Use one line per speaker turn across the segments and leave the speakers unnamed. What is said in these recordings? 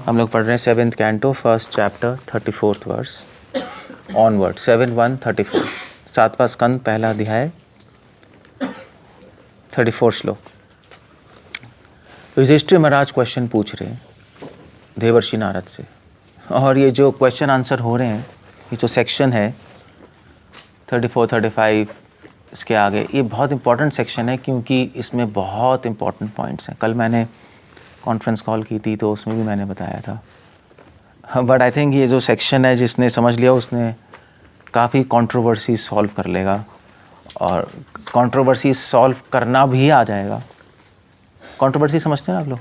हम लोग पढ़ रहे हैं 7th canto 1st chapter 34th verse onward 7:1-34 7वां स्कंद पहला अध्याय 34 श्लोक। युधिष्ठिर महाराज क्वेश्चन पूछ रहे हैं देवर्षि नारद से, और ये जो क्वेश्चन आंसर हो रहे हैं, ये जो सेक्शन है 34-35 इसके आगे, ये बहुत इंपॉर्टेंट सेक्शन है क्योंकि इसमें बहुत इंपॉर्टेंट पॉइंट्स हैं। कल मैंने कॉन्फ्रेंस कॉल की थी तो उसमें भी मैंने बताया था, बट आई थिंक ये जो सेक्शन है जिसने समझ लिया उसने काफ़ी कंट्रोवर्सी सॉल्व कर लेगा, और कंट्रोवर्सी सॉल्व करना भी आ जाएगा। कंट्रोवर्सी समझते हैं ना आप लोग?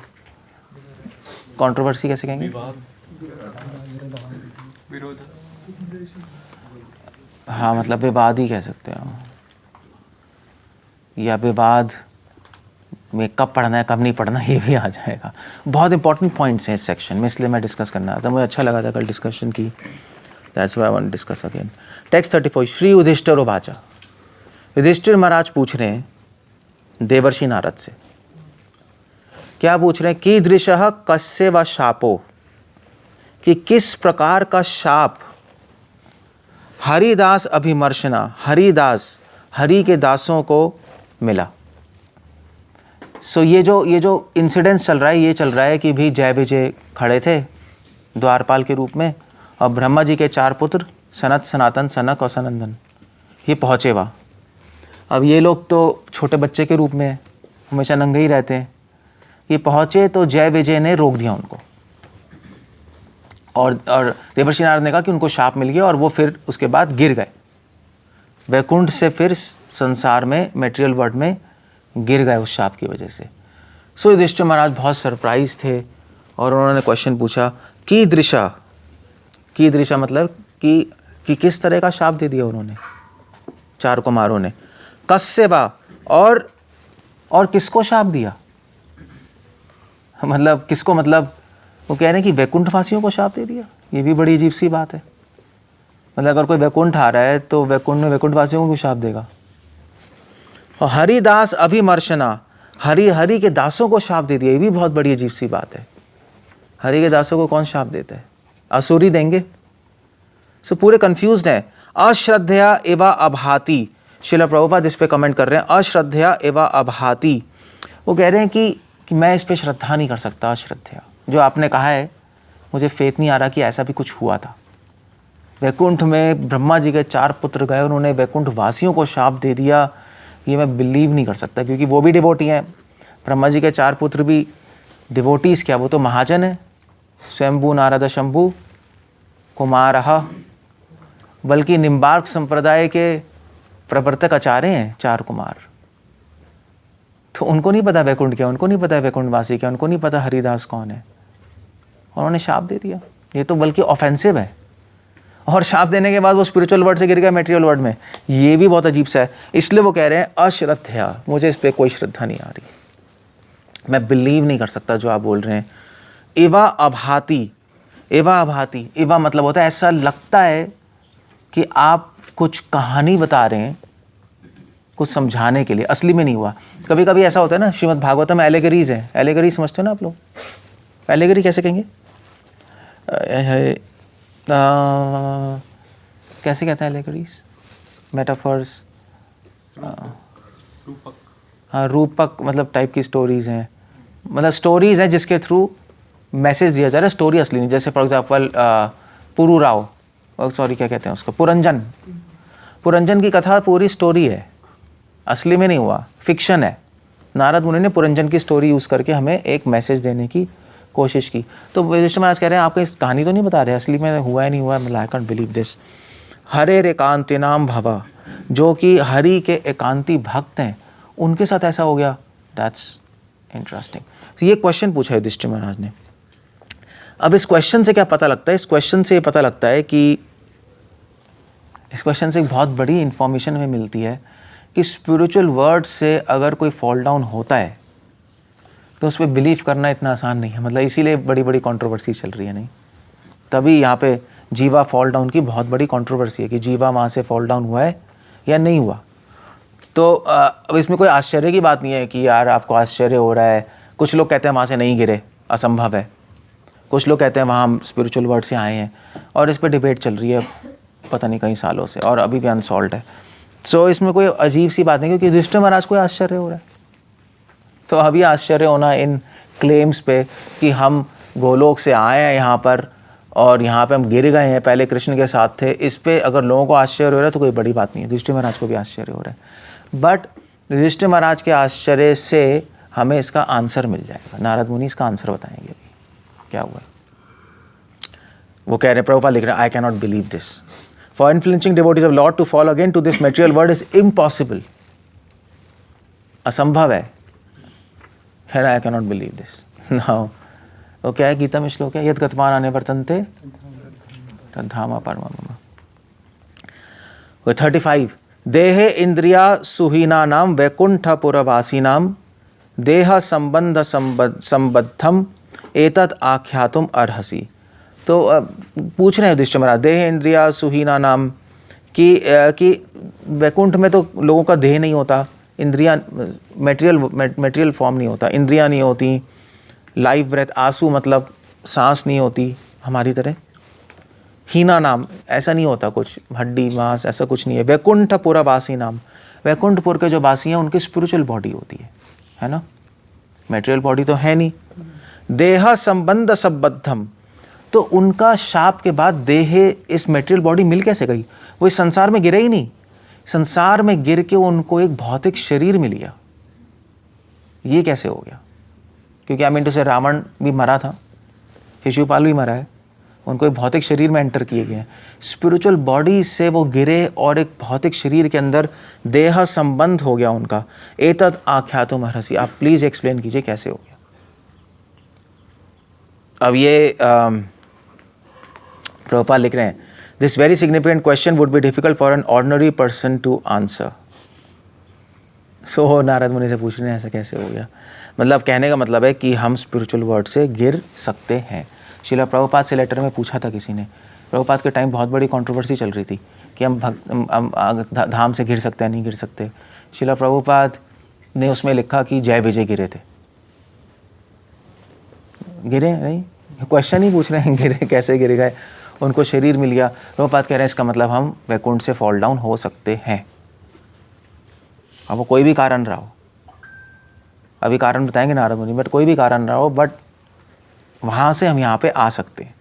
कंट्रोवर्सी कैसे कहेंगे?
विरोध।
हाँ, मतलब विवाद ही कह सकते हो, या विवाद में कब पढ़ना है कब नहीं पढ़ना ये भी आ जाएगा। बहुत इंपॉर्टेंट पॉइंट्स हैं इस सेक्शन में, इसलिए मैं डिस्कस करना था। मुझे अच्छा लगा था कल डिस्कशन की, that's why I want to discuss again. Text 34 Shri Yudhishthira वाचा, युधिष्ठिर महाराज पूछ रहे हैं देवर्षि नारद से। क्या पूछ रहे हैं? कीदृशः कस्य व शापो, कि किस प्रकार का शाप हरिदास अभिमर्शना, हरिदास हरि के दासों को मिला। सो ये जो इंसिडेंस चल रहा है, ये चल रहा है कि भी जय विजय खड़े थे द्वारपाल के रूप में, और ब्रह्मा जी के 4 पुत्र सनत, सनातन, सनक और सनंदन ये पहुँचे वहाँ। अब ये लोग तो छोटे बच्चे के रूप में हैं, हमेशा नंगे ही रहते हैं। ये पहुँचे तो जय विजय ने रोक दिया उनको, और देवर्षि नारद ने कहा कि उनको शाप मिल गया, और वो फिर उसके बाद गिर गए वैकुंठ से, फिर संसार में मेटेरियल वर्ल्ड में गिर गए उस शाप की वजह से। सो युधिष्ठिर महाराज बहुत सरप्राइज थे, और उन्होंने क्वेश्चन पूछा कीदृशा मतलब कि किस तरह का शाप दे दिया उन्होंने 4 कुमारों ने। कस्य वा, और किसको शाप दिया, मतलब किसको, मतलब वो कह रहे हैं कि वैकुंठ वासियों को शाप दे दिया। ये भी बड़ी अजीब सी बात है। मतलब अगर कोई वैकुंठ आ रहा है तो वैकुंठ में वैकुंठ वासियों को भी शाप देगा। और हरिदास अभिमर्शना, हरि के दासों को शाप दे दिया, ये भी बहुत बड़ी अजीब सी बात है। हरि के दासों को कौन शाप देता है? असुरी देंगे। सो पूरे कंफ्यूज्ड हैं। अश्रद्धया एवा अभाति, श्रील प्रभुपाद इस पे कमेंट कर रहे हैं, अश्रद्धया एवा अभाति। वो कह रहे हैं कि मैं इस पे श्रद्धा नहीं कर सकता। अश्रद्धया, जो आपने कहा है, मुझे फेथ नहीं आ रहा कि ऐसा भी कुछ हुआ था। वैकुंठ में ब्रह्मा जी के 4 पुत्र गए, उन्होंने वैकुंठ वासियों को शाप दे दिया, ये मैं बिलीव नहीं कर सकता, क्योंकि वो भी डिवोटी हैं। ब्रह्मा जी के 4 पुत्र भी डिवोटीज, क्या वो तो महाजन है। स्वयंभू नारद शंभु कुमारः, बल्कि निम्बार्क संप्रदाय के प्रवर्तक आचार्य हैं 4 कुमार। तो उनको नहीं पता वैकुंठ क्या, उनको नहीं पता वैकुंठ वासी क्या, उनको नहीं पता हरिदास कौन है, उन्होंने शाप दे दिया। ये तो बल्कि ऑफेंसिव है, और शाप देने के बाद वो स्पिरिचुअल वर्ल्ड से गिर गया मेटेरियल वर्ल्ड में। ये भी बहुत अजीब सा है। इसलिए वो कह रहे हैं अश्रद्धया, मुझे इस पर कोई श्रद्धा नहीं आ रही, मैं बिलीव नहीं कर सकता जो आप बोल रहे हैं। एवा अभाति, एवा अभाति, एवा मतलब होता है ऐसा लगता है कि आप कुछ कहानी बता रहे हैं कुछ समझाने के लिए, असली में नहीं हुआ। कभी कभी ऐसा होता है ना, श्रीमद् भागवतम में एलेगरीज है। एलेगरी समझते हो ना आप लोग? एलेगरी कैसे कहेंगे? कैसे कहते हैं एलेगरीज? मेटाफर्स,
रूपक।
हाँ, रूपक मतलब टाइप की स्टोरीज हैं, मतलब स्टोरीज हैं जिसके थ्रू मैसेज दिया जा रहा है, स्टोरी असली नहीं। जैसे फॉर एग्जाम्पल पुरुराव, सॉरी क्या कहते हैं उसको, पुरंजन की कथा पूरी स्टोरी है, असली में नहीं हुआ, फिक्शन है। नारद मुनि ने पुरंजन की स्टोरी यूज़ करके हमें एक मैसेज देने की कोशिश की। तो युधिष्ठिर महाराज कह रहे हैं आप इस कहानी तो नहीं बता रहे, असली में हुआ है नहीं हुआ, मतलब आई कांट बिलीव दिस। हरे एकांतिनाम भव, जो कि हरि के एकांती भक्त हैं, उनके साथ ऐसा हो गया, दैट्स इंटरेस्टिंग। तो ये क्वेश्चन पूछा युधिष्ठिर महाराज ने। अब इस क्वेश्चन से क्या पता लगता है? इस क्वेश्चन से ये पता लगता है कि इस क्वेश्चन से एक बहुत बड़ी इंफॉर्मेशन हमें मिलती है कि स्पिरिचुअल वर्ड से अगर कोई फॉल डाउन होता है तो उस पर बिलीव करना इतना आसान नहीं है। मतलब इसीलिए बड़ी बड़ी कंट्रोवर्सी चल रही है। नहीं, तभी यहाँ पे जीवा फॉल डाउन की बहुत बड़ी कंट्रोवर्सी है कि जीवा वहाँ से फॉल डाउन हुआ है या नहीं हुआ। तो अब इसमें कोई आश्चर्य की बात नहीं है कि यार आपको आश्चर्य हो रहा है। कुछ लोग कहते हैं वहाँ से नहीं गिरे, असंभव है। कुछ लोग कहते हैं वहाँ हम स्पिरिचुअल वर्ल्ड से आए हैं, और इस पर डिबेट चल रही है पता नहीं कई सालों से, और अभी भी अनसॉल्व है। सो इसमें कोई अजीब सी बात नहीं, क्योंकि युधिष्ठिर महाराज को आश्चर्य हो रहा है, तो अभी आश्चर्य होना इन क्लेम्स पे कि हम गोलोक से आए हैं यहाँ पर और यहाँ पे हम गिर गए हैं, पहले कृष्ण के साथ थे, इस पे अगर लोगों को आश्चर्य हो रहा है तो कोई बड़ी बात नहीं है। युधिष्ठिर महाराज को भी आश्चर्य हो रहा है, बट युधिष्ठिर महाराज के आश्चर्य से हमें इसका आंसर मिल जाएगा। नारद मुनि इसका आंसर बताएंगे क्या हुआ। वो कह रहे हैं, प्रभुपाद लिख रहे हैं, I can not believe this, for influencing devotees of lord to fall again to this material world is impossible, असंभव है। खैर, I can not believe this. Now वो क्या है, गीता में श्लोक है, यद गतवान आने वर्तन्ते तद्धाम परमम। 35 देहे इंद्रिया सुहीना नाम वैकुंठपुरवासी नाम देह संबंध संबद्धम एतत् आख्यातुम अर्हसि। तो पूछ रहे हैं युधिष्ठिर महाराज, देह इंद्रिया सुहीना नाम कि वैकुंठ में तो लोगों का देह नहीं होता, इंद्रियां मटेरियल फॉर्म नहीं होता, इंद्रियां नहीं होती, लाइफ ब्रेथ, आंसू मतलब सांस नहीं होती हमारी तरह। हीना नाम, ऐसा नहीं होता कुछ, हड्डी मांस ऐसा कुछ नहीं है। वैकुंठपुरवासी नाम, वैकुंठपुर के जो वासी हैं उनकी स्पिरिचुअल बॉडी होती है ना, मटेरियल बॉडी तो है नहीं। देह संबंध संबद्धम, तो उनका शाप के बाद देह इस मटेरियल बॉडी मिल कैसे गई? वो इस संसार में गिरे ही नहीं, संसार में गिर के उनको एक भौतिक शरीर मिल गया। ये कैसे हो गया? क्योंकि आई मीन टू से रावण भी मरा था, शिशुपाल भी मरा है, उनको एक भौतिक शरीर में एंटर किए गए हैं। स्पिरिचुअल बॉडी से वो गिरे और एक भौतिक शरीर के अंदर देह संबंध हो गया उनका। एतत् आख्यातुम अर्हसि, आप प्लीज एक्सप्लेन कीजिए कैसे हो गया। अब ये प्रभुपाद लिख रहे हैं, this very significant question would be difficult for an ordinary person to answer. So Narada Muni से पूछ रहे हैं ऐसा कैसे हो गया। मतलब कहने का मतलब है कि हम स्पिरिचुअल वर्ल्ड से गिर सकते हैं। शिला प्रभुपाद से लेटर में पूछा था किसी ने, प्रभुपाद के टाइम बहुत बड़ी कंट्रोवर्सी चल रही थी कि हम धाम से गिर सकते हैं नहीं गिर सकते। शिला प्रभुपाद ने उसमें लिखा कि जय विजय गिरे थे। गिरे नहीं, क्वेश्चन ही पूछ रहे हैं गिरे कैसे गिर गए, उनको शरीर मिल गया। प्रभुपाद कह रहे हैं इसका मतलब हम वैकुंठ से फॉल डाउन हो सकते हैं। अब वो कोई भी कारण रहा हो, अभी कारण बताएंगे नारद मुनि, बट कोई भी कारण रहा हो, बट वहाँ से हम यहाँ पे आ सकते हैं,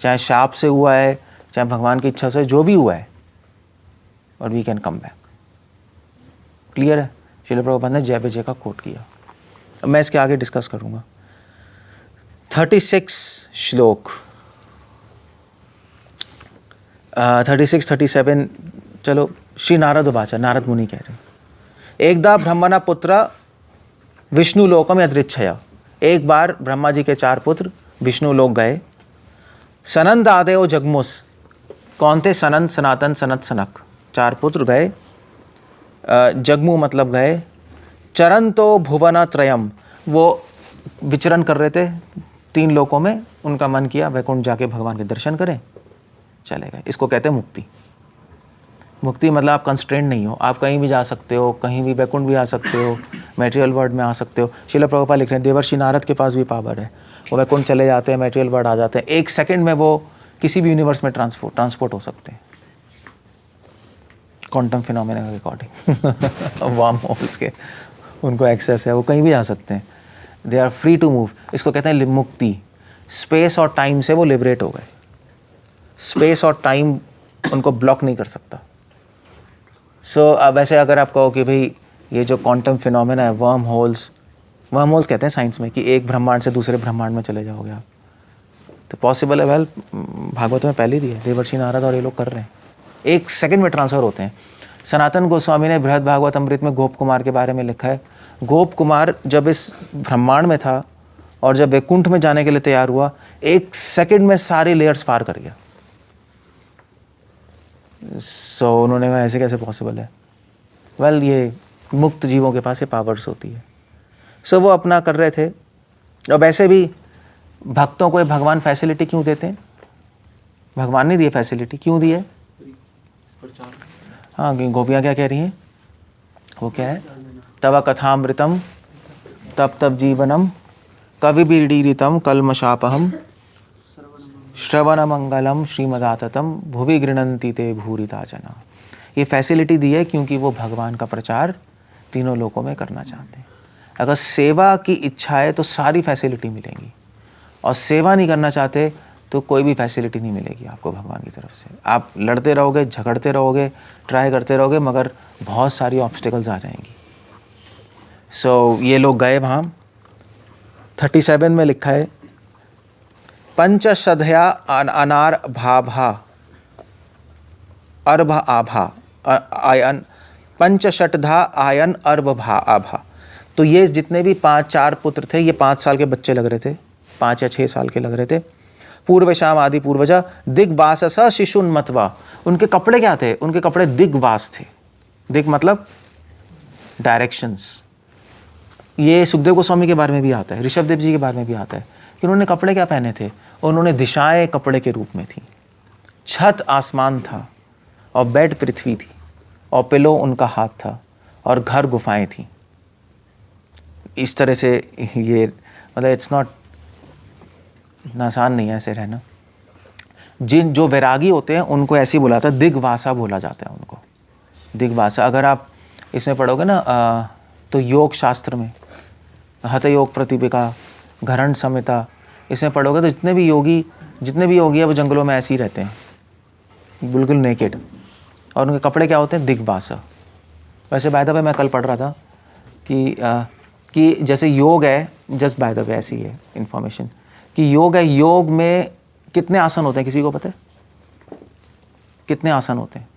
चाहे शाप से हुआ है, चाहे भगवान की इच्छा से, जो भी हुआ है, और we can come back. Clear है? श्रील प्रभुपाद ने जय विजय का कोट किया। अब मैं इसके आगे डिस्कस करूँगा। 36 श्लोक 36 37, चलो श्री नारद वाचा, नारद मुनि कह रहे हैं, एकदा ब्रह्मणा पुत्र विष्णु लोकम यदृच्छया, एक बार ब्रह्मा जी के 4 पुत्र विष्णु लोक गए। सनंद आदेव जगमुस, कौन थे? सनंद, सनातन, सनत, सनक, 4 पुत्र गए। जगमु मतलब गए। चरंतो भुवन त्रयम, वो विचरण कर रहे थे 3 लोकों में, उनका मन किया वैकुंठ जाके भगवान के दर्शन करें, चले गए। इसको कहते हैं मुक्ति। मुक्ति मतलब आप कंस्ट्रेंट नहीं हो, आप कहीं भी जा सकते हो, कहीं भी वैकुंठ भी आ सकते हो, मटेरियल वर्ल्ड में आ सकते हो। श्रील प्रभुपाद लिख रहे हैं देवर्षि नारद के पास भी पावर है, वो वैकुंठ चले जाते हैं, मटेरियल वर्ल्ड आ जाते हैं, 1 सेकंड में वो किसी भी यूनिवर्स में ट्रांसपोर्ट हो सकते हैं, क्वांटम फिनोमेना के अकॉर्डिंग। वार्म होल्स के उनको एक्सेस है, वो कहीं भी आ सकते हैं, they are free to move. इसको कहते हैं मुक्ति। स्पेस और टाइम से वो लिबरेट हो गए, स्पेस और टाइम उनको ब्लॉक नहीं कर सकता। सो अब ऐसे अगर आप कहो कि भाई ये जो क्वांटम फिनोमेना है, वर्म होल्स कहते हैं साइंस में, कि एक ब्रह्मांड से दूसरे ब्रह्मांड में चले जाओगे आप, तो पॉसिबल है। वेल, भागवत में पहले दी है, देवर्षि नारद और ये लोग कर रहे हैं, 1 सेकंड में ट्रांसफर होते हैं। सनातन गोस्वामी ने बृहद भागवत अमृत में गोप कुमार के बारे में लिखा है, गोप कुमार जब इस ब्रह्मांड में था और जब वैकुंठ में जाने के लिए तैयार हुआ, 1 सेकंड में सारी लेयर्स पार कर गया। सो उन्होंने कहा ऐसे कैसे पॉसिबल है? वेल, ये मुक्त जीवों के पास ये पावर्स होती है। सो वो अपना कर रहे थे। अब ऐसे भी भक्तों को भगवान फैसिलिटी क्यों देते हैं? भगवान ने दी फैसिलिटी, क्यों दी है? हाँ, गोपियाँ क्या कह रही हैं? वो क्या है? तव कथामृतम तप तप जीवनम कवि बीड़ीरितम कलमशापहम श्रवण मंगलम श्रीमदाततम भुवि गृणंति ते भूरिता जना। ये फैसिलिटी दी है क्योंकि वो भगवान का प्रचार तीनों लोकों में करना चाहते हैं। अगर सेवा की इच्छा है तो सारी फैसिलिटी मिलेंगी, और सेवा नहीं करना चाहते तो कोई भी फैसिलिटी नहीं मिलेगी आपको भगवान की तरफ से। आप लड़ते रहोगे, झगड़ते रहोगे, ट्राई करते रहोगे, मगर बहुत सारी ऑब्स्टिकल्स आ जाएंगी। सो ये लोग गए वहाँ। 37 में लिखा है पंचशध्या अनार भाभा अर्भ आभा आयन पंचशठधा आयन अर्भ भा आभा। तो ये जितने भी 4 पुत्र थे, ये 5 साल के बच्चे लग रहे थे, 5 या 6 साल के लग रहे थे। पूर्वशाम आदि पूर्वजा दिग्वासस शिशुन्मत्वा। उनके कपड़े क्या थे? उनके कपड़े दिग्वास थे। दिग मतलब डायरेक्शंस। ये सुखदेव गोस्वामी के बारे में भी आता है, ऋषभदेव जी के बारे में भी आता है कि उन्होंने कपड़े क्या पहने थे। उन्होंने दिशाएं कपड़े के रूप में थी। छत आसमान था और बेड पृथ्वी थी और पिलो उनका हाथ था और घर गुफाएं थी। इस तरह से ये मतलब इट्स नॉट, आसान नहीं है ऐसे रहना। जो वैरागी होते हैं उनको ऐसे ही बुलाता है, दिग्वासा बोला जाता है उनको, दिग्वासा। अगर आप इसमें पढ़ोगे ना तो योग शास्त्र में हठ योग प्रतिपिका घरण संहिता, इसमें पढ़ोगे तो जितने भी योगी है वो जंगलों में ऐसे ही रहते हैं, बिल्कुल नेकेड। और उनके कपड़े क्या होते हैं? दिग्वासा। वैसे बाय द वे मैं कल पढ़ रहा था कि जैसे योग है, जस्ट बाय द वे ऐसी है इन्फॉर्मेशन कि योग है, योग में कितने आसन होते हैं किसी को पता है? कितने आसन होते हैं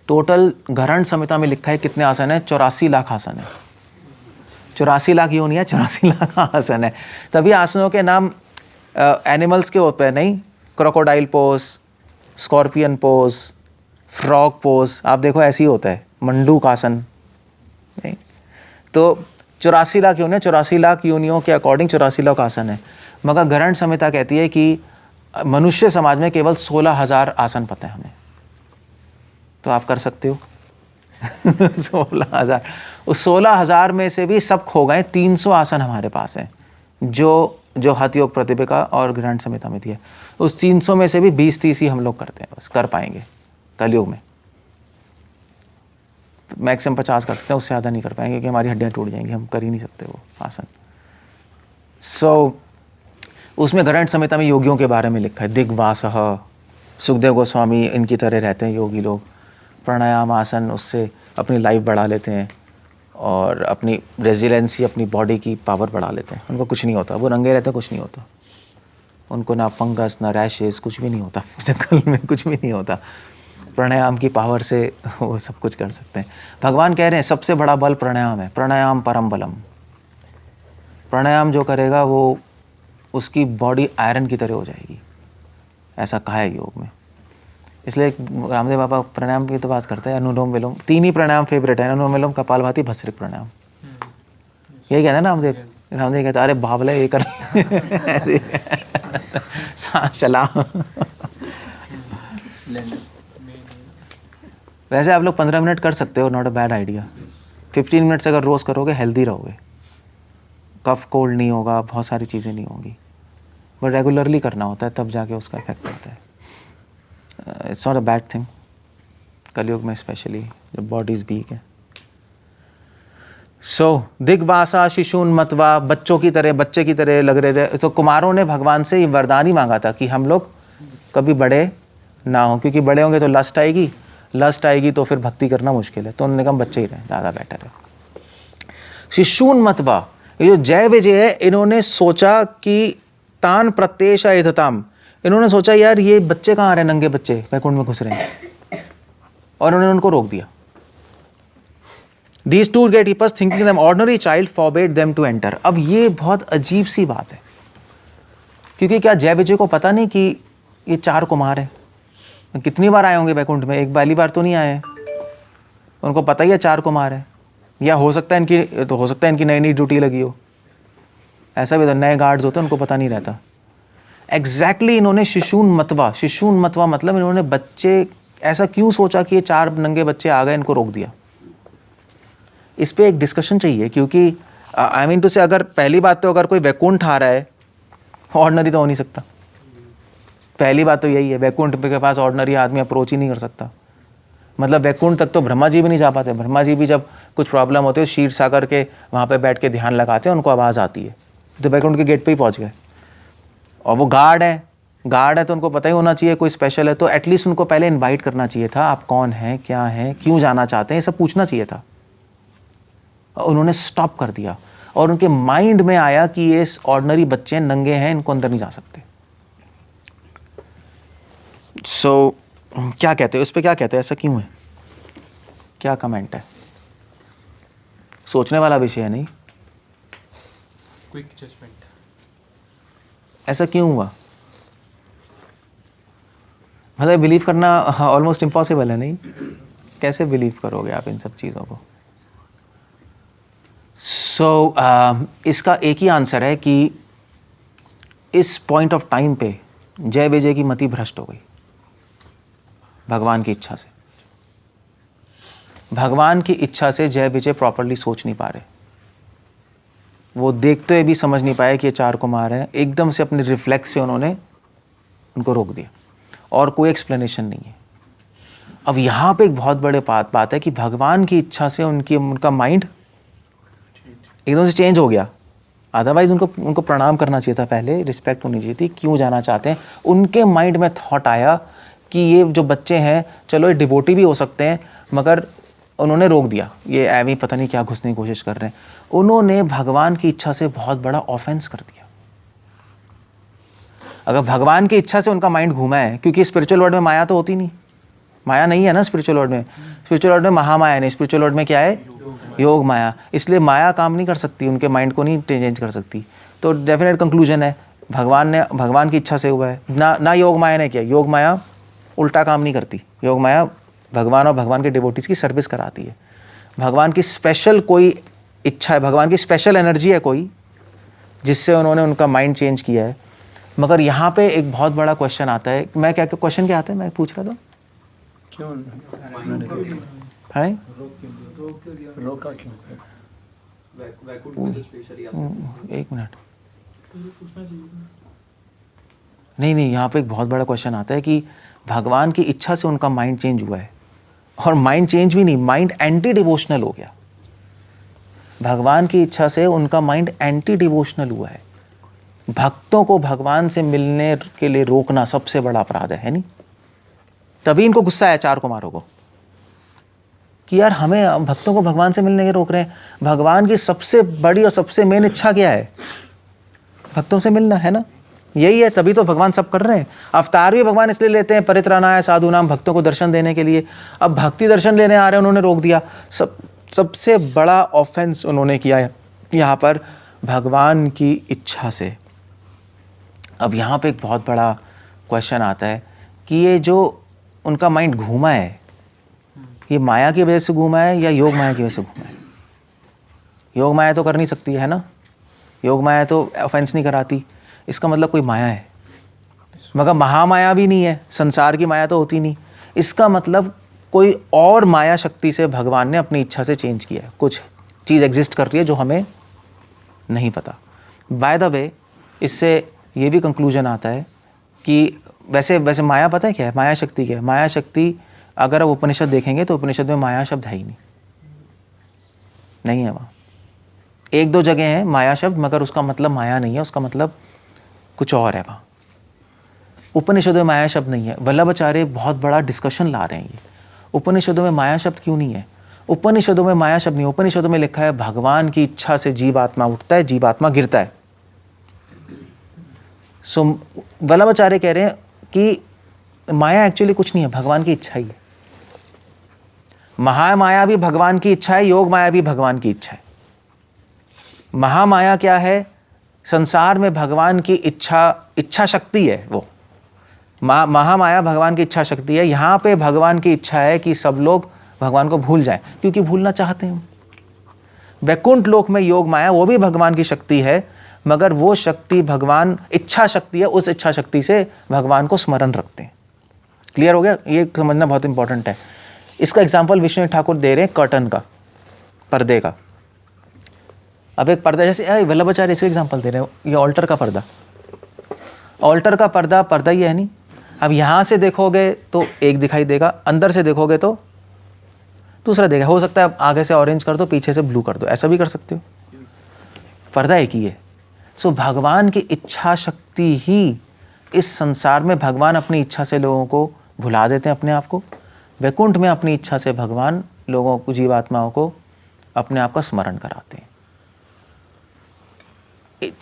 टोटल घरण संहिता में लिखा है कितने आसन है? 84 लाख आसन है। 84 लाख योनि है, 84 लाख आसन है। तभी आसनों के नाम एनिमल्स के होते हैं नहीं, crocodile pose, scorpion pose, frog pose, आप देखो ऐसे ही होता है, मंडूक आसन नहीं। तो 84 लाख योनि, 84 लाख योनियों के अकॉर्डिंग 84 लाख आसन है। मगर घरण संहिता कहती है कि मनुष्य समाज में केवल 16,000 आसन पता है हमें, तो आप कर सकते हो 16,000। उस 16,000 में से भी सब खो गए। 300 आसन हमारे पास हैं जो हठ योग प्रतिपिका और ग्रहण संहिता में दिया। उस 300 में से भी 20-30 ही हम लोग करते हैं, बस कर पाएंगे कलयुग में। मैक्सिमम 50 कर सकते हैं, उससे ज़्यादा नहीं कर पाएंगे क्योंकि हमारी हड्डियाँ टूट जाएंगी, हम कर ही नहीं सकते वो आसन। उसमें ग्रहण संहिता में योगियों के बारे में लिखा है, दिग्वासः, सुखदेव गोस्वामी इनकी तरह रहते हैं योगी लोग। प्राणायाम आसन, उससे अपनी लाइफ बढ़ा लेते हैं और अपनी रेजिलेंसी, अपनी बॉडी की पावर बढ़ा लेते हैं। उनको कुछ नहीं होता, वो नंगे रहते हैं, कुछ नहीं होता उनको, ना फंगस ना रैशेस, कुछ भी नहीं होता जंगल में, कुछ भी नहीं होता। प्राणायाम की पावर से वो सब कुछ कर सकते हैं। भगवान कह रहे हैं सबसे बड़ा बल प्राणायाम है, प्राणायाम परम बलम। प्राणायाम जो करेगा वो उसकी बॉडी आयरन की तरह हो जाएगी, ऐसा कहा है योग में। इसलिए रामदेव बाबा प्राणायाम की तो बात करते हैं, अनुलोम विलोम। 3 ही प्राणायाम फेवरेट है, अनुलोम विलोम, कपालभाति, भस्त्रिका प्राणायाम। यही कहते हैं ना रामदेव कहते अरे बावले ये कर सांस चला। वैसे आप लोग 15 मिनट कर सकते हो, not a bad idea. 15 minute से अगर रोज़ करोगे हेल्दी रहोगे, कफ कोल्ड नहीं होगा, बहुत सारी चीज़ें नहीं होंगी। बट रेगुलरली करना होता है, तब जाके उसका इफेक्ट पड़ता है। It's not a bad thing कलयुग में, स्पेशली जब बॉडीज वीक है। दिग्वासा शिशुन्मत्वा, बच्चे की तरह लग रहे थे। तो कुमारों ने भगवान से ये वरदान ही मांगा था कि हम लोग कभी बड़े ना हो, क्योंकि बड़े होंगे तो लस्ट आएगी तो फिर भक्ति करना मुश्किल है। तो उन्होंने कहा बच्चे ही रहे, ज़्यादा बेटर है। शिशुन्मत्वा, ये जो जय विजय है, इन्होंने सोचा कि तान प्रत्येश एधताम, इन्होंने सोचा यार ये बच्चे कहाँ आ रहे हैं, नंगे बच्चे वैकुंठ में घुस रहे हैं, और उन्होंने उनको रोक दिया। These two gatekeepers thinking them ordinary child forbade them to enter। अब ये बहुत अजीब सी बात है, क्योंकि क्या जय विजय को पता नहीं कि ये 4 कुमार हैं? कितनी बार आए होंगे वैकुंठ में, एक पहली बार तो नहीं आए। उनको पता ही है 4 कुमार है, या हो सकता है इनकी नई ड्यूटी लगी हो, ऐसा भी तो नए गार्ड्स होते हैं, उनको पता नहीं रहता। एग्जैक्टली इन्होंने शिशुन्मत्वा मतलब इन्होंने बच्चे, ऐसा क्यों सोचा कि ये 4 नंगे बच्चे आ गए, इनको रोक दिया। इस पे एक डिस्कशन चाहिए, क्योंकि आई मीन टू से, अगर पहली बात तो अगर कोई वैकुंठ आ रहा है, ऑर्डिनरी तो हो नहीं सकता। पहली बात तो यही है, वैकुंठ के पास ऑर्डिनरी आदमी अप्रोच ही नहीं कर सकता। मतलब वैकुंठ तक तो ब्रह्मा जी भी नहीं जा पाते। ब्रह्मा जी भी जब कुछ प्रॉब्लम होती है क्षीर सागर के वहाँ पे बैठ के ध्यान लगाते हैं, उनको आवाज़ आती है, तो वैकुंठ के गेट पे ही पहुँच गए। और वो गार्ड है तो उनको पता ही होना चाहिए कोई स्पेशल है, तो एटलीस्ट उनको पहले इनवाइट करना चाहिए था, आप कौन हैं, क्या हैं, क्यों जाना चाहते हैं, ये सब पूछना चाहिए था। उन्होंने स्टॉप कर दिया और उनके माइंड में आया कि ये ऑर्डिनरी बच्चे नंगे हैं, इनको अंदर नहीं जा सकते। सो क्या कहते हो इस पे, क्या कहते हैं, ऐसा क्यों है, क्या कमेंट है? सोचने वाला विषय है, नहीं
क्विक जजमेंट।
ऐसा क्यों हुआ? मतलब बिलीव करना ऑलमोस्ट इम्पॉसिबल है, नहीं? कैसे बिलीव करोगे आप इन सब चीज़ों को? सो इसका एक ही आंसर है कि इस पॉइंट ऑफ टाइम पे जय विजय की मति भ्रष्ट हो गई भगवान की इच्छा से। भगवान की इच्छा से जय विजय प्रॉपरली सोच नहीं पा रहे। वो देखते हुए भी समझ नहीं पाए कि ये 4 को मार है। एकदम से अपने रिफ्लेक्स से उन्होंने उनको रोक दिया और कोई एक्सप्लेनेशन नहीं है। अब यहाँ पे एक बहुत बड़े बात है कि भगवान की इच्छा से उनका माइंड एकदम से चेंज हो गया। अदरवाइज उनको प्रणाम करना चाहिए था, पहले रिस्पेक्ट होनी चाहिए थी, क्यों जाना चाहते हैं। उनके माइंड में थॉट आया कि ये जो बच्चे हैं, चलो ये डिवोटी भी हो सकते हैं, मगर उन्होंने रोक दिया। ये एवी पता नहीं क्या घुसने की कोशिश कर रहे हैं। उन्होंने भगवान की इच्छा से बहुत बड़ा ऑफेंस कर दिया। अगर भगवान की इच्छा से उनका माइंड घूमा है, क्योंकि स्पिरिचुअल वर्ल्ड में माया तो होती नहीं, माया नहीं है ना स्पिरिचुअल वर्ल्ड में। स्पिरिचुअल वर्ल्ड में महामाया नहीं, स्पिरिचुअल वर्ल्ड में क्या है, योग माया। इसलिए माया काम नहीं कर सकती, उनके माइंड को नहीं चेंज कर सकती। तो डेफिनेट कंक्लूजन है भगवान की इच्छा से हुआ है ना योग माया ने किया। योग माया उल्टा काम नहीं करती। योग माया भगवान और भगवान के डिवोटीज की सर्विस कराती है। भगवान की स्पेशल कोई इच्छा है, भगवान की स्पेशल एनर्जी है कोई, जिससे उन्होंने उनका माइंड चेंज किया है। मगर यहाँ पे एक बहुत बड़ा क्वेश्चन आता है। मैं क्या क्वेश्चन क्या आता है, मैं पूछ रहा था
क्यों
है
रोका क्यों?
एक मिनट, नहीं, यहाँ पे एक बहुत बड़ा क्वेश्चन आता है कि भगवान की इच्छा से उनका माइंड चेंज हुआ है, और माइंड चेंज भी नहीं, माइंड एंटी डिवोशनल हो गया। भगवान की इच्छा से उनका माइंड एंटी डिवोशनल हुआ है। भक्तों को भगवान से मिलने के लिए रोकना सबसे बड़ा अपराध है नहीं? तभी इनको गुस्सा आया 4 कुमारों को कि यार हमें भक्तों को भगवान से मिलने के रोक रहे हैं। भगवान की सबसे बड़ी और सबसे मेन इच्छा क्या है? भक्तों से मिलना है ना, यही है। तभी तो भगवान सब कर रहे हैं। अवतार भी भगवान इसलिए लेते हैं, परित्राणाय साधु नाम, भक्तों को दर्शन देने के लिए। अब भक्ति दर्शन लेने आ रहे हैं, उन्होंने रोक दिया। सबसे बड़ा ऑफेंस उन्होंने किया है यहाँ पर भगवान की इच्छा से। अब यहाँ पे एक बहुत बड़ा क्वेश्चन आता है कि ये जो उनका माइंड घूमा है, ये माया की वजह से घूमा है या योग माया की वजह से घूमा है? योग माया तो कर नहीं सकती है ना, योग माया तो ऑफेंस नहीं कराती। इसका मतलब कोई माया है, मगर महामाया भी नहीं है, संसार की माया तो होती नहीं। इसका मतलब कोई और माया शक्ति से भगवान ने अपनी इच्छा से चेंज किया है। कुछ चीज़ एग्जिस्ट कर रही है जो हमें नहीं पता। बाय द वे, इससे ये भी कंक्लूजन आता है कि वैसे माया पता है क्या है, माया शक्ति क्या है? माया शक्ति अगर आप उपनिषद देखेंगे तो उपनिषद में माया शब्द है ही नहीं है। वहाँ 1-2 जगह है माया शब्द, मगर उसका मतलब माया नहीं है, उसका मतलब कुछ और है। वहाँ उपनिषदों में माया शब्द नहीं है। वल्लभाचार्य बहुत बड़ा डिस्कशन ला रहे हैं ये, उपनिषदों में माया शब्द क्यों नहीं है? उपनिषदों में माया शब्द नहीं, उपनिषदों में लिखा है भगवान की इच्छा से जीवात्मा उठता है, जीवात्मा गिरता है। सो वल्लभाचार्य कह रहे हैं कि माया एक्चुअली कुछ नहीं है, भगवान की इच्छा ही है। महामाया भी भगवान की इच्छा है, योग माया भी भगवान की इच्छा है। महामाया क्या है? संसार में भगवान की इच्छा शक्ति है। वो महामाया भगवान की इच्छा शक्ति है। यहाँ पे भगवान की इच्छा है कि सब लोग भगवान को भूल जाएं, क्योंकि भूलना चाहते हैं। वैकुंठ लोक में योग माया वो भी भगवान की शक्ति है, मगर वो शक्ति भगवान इच्छा शक्ति है, उस इच्छा शक्ति से भगवान को स्मरण रखते हैं। क्लियर हो गया? ये समझना बहुत इंपॉर्टेंट है। इसका एग्जाम्पल विष्णु ठाकुर दे रहे हैं कर्टन का, पर्दे का। अब एक पर्दा, जैसे वल्लभाचार्य इसका एग्जाम्पल दे रहे हो, ये ऑल्टर का पर्दा, ऑल्टर का पर्दा पर्दा ही है नहीं। अब यहाँ से देखोगे तो एक दिखाई देगा, अंदर से देखोगे तो दूसरा देगा। हो सकता है आगे से ऑरेंज कर दो, पीछे से ब्लू कर दो, ऐसा भी कर सकते हो, पर्दा एक ही है। सो भगवान की इच्छा शक्ति ही, इस संसार में भगवान अपनी इच्छा से लोगों को भुला देते हैं अपने आप को, वैकुंठ में अपनी इच्छा से भगवान लोगों को, जीवात्माओं को अपने आप का स्मरण कराते हैं।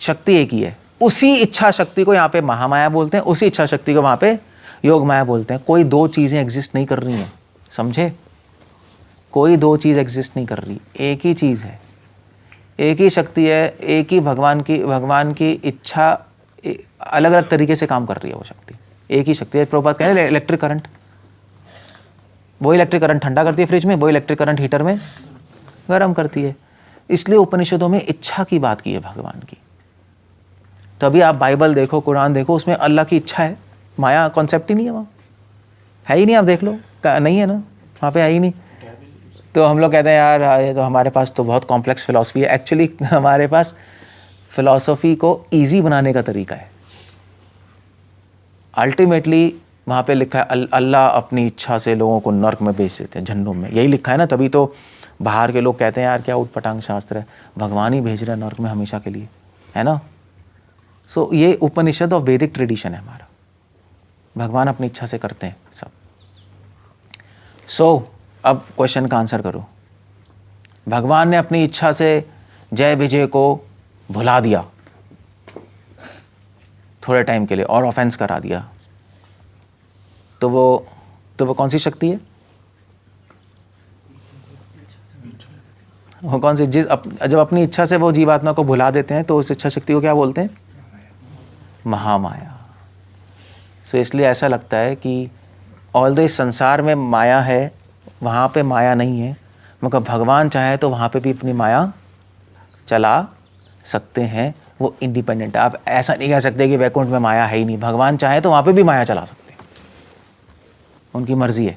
शक्ति एक ही है, उसी इच्छा शक्ति को यहाँ पे महामाया बोलते हैं, उसी इच्छा शक्ति को वहाँ पे योग माया बोलते हैं। कोई दो चीज़ें एग्जिस्ट नहीं कर रही हैं, समझे? कोई दो चीज़ एग्जिस्ट नहीं कर रही, एक ही चीज़ है, एक ही शक्ति है, एक ही भगवान की इच्छा अलग अलग तरीके से काम कर रही है। वो शक्ति एक ही शक्ति है। प्रभुपाद कह रहे हैं इलेक्ट्रिक करंट, वो इलेक्ट्रिक करंट ठंडा करती है फ्रिज में, वो इलेक्ट्रिक करंट हीटर में गर्म करती है। इसलिए उपनिषदों में इच्छा की बात की है भगवान की। तभी आप बाइबल देखो, कुरान देखो, उसमें अल्लाह की इच्छा है, माया कॉन्सेप्ट ही नहीं है, वहाँ है ही नहीं। आप देख लो, नहीं है ना, वहाँ पे है ही नहीं। तो हम लोग कहते हैं यार ये तो हमारे पास तो बहुत कॉम्प्लेक्स फिलॉसफी है। एक्चुअली हमारे पास फिलॉसफी को इजी बनाने का तरीका है। अल्टीमेटली वहाँ पे लिखा है अल्लाह अपनी इच्छा से लोगों को नर्क में भेज देते हैं, जहन्नुम में, यही लिखा है ना। तभी तो बाहर के लोग कहते हैं यार क्या उटपटांग शास्त्र है, भगवान ही भेज रहे हैं नर्क में हमेशा के लिए, है ना। सो ये उपनिषद और वैदिक ट्रेडिशन है हमारा, भगवान अपनी इच्छा से करते हैं सब। सो अब क्वेश्चन का आंसर करो। भगवान ने अपनी इच्छा से जय विजय को भुला दिया थोड़े टाइम के लिए और ऑफेंस करा दिया, तो वो कौन सी शक्ति है? वो कौन सी? जब अपनी इच्छा से वो जीवात्मा को भुला देते हैं तो उस इच्छा शक्ति को क्या बोलते हैं? महामाया। सो इसलिए ऐसा लगता है कि ऑल्दो इस संसार में माया है, वहाँ पे माया नहीं है, मगर भगवान चाहे तो वहाँ पे भी अपनी माया चला सकते हैं। वो इंडिपेंडेंट है। आप ऐसा नहीं कह सकते कि वैकुंठ में माया है ही नहीं। भगवान चाहे तो वहाँ पे भी माया चला सकते हैं, उनकी मर्जी है।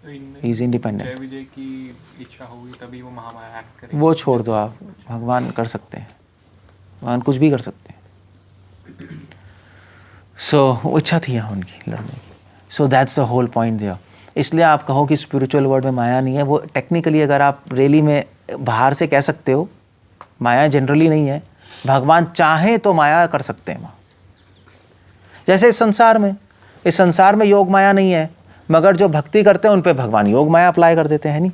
He is independent.
जय विजय की इच्छा होगी तभी वो महामाया एक्ट करेगी।
वो छोड़ दो आप, भगवान कर सकते हैं, भगवान कुछ भी कर सकते हैं। वो इच्छा थी यहाँ उनकी लड़ने की। So that's the whole point there. इसलिए आप कहो कि स्पिरिचुअल वर्ल्ड में माया नहीं है, वो टेक्निकली अगर आप रैली में बाहर से कह सकते हो, माया जनरली नहीं है। भगवान चाहे तो माया कर सकते हैं वहाँ। जैसे इस संसार में योग माया नहीं है, मगर जो भक्ति करते हैं उन पे भगवान योग माया अप्लाई कर देते हैं, नहीं?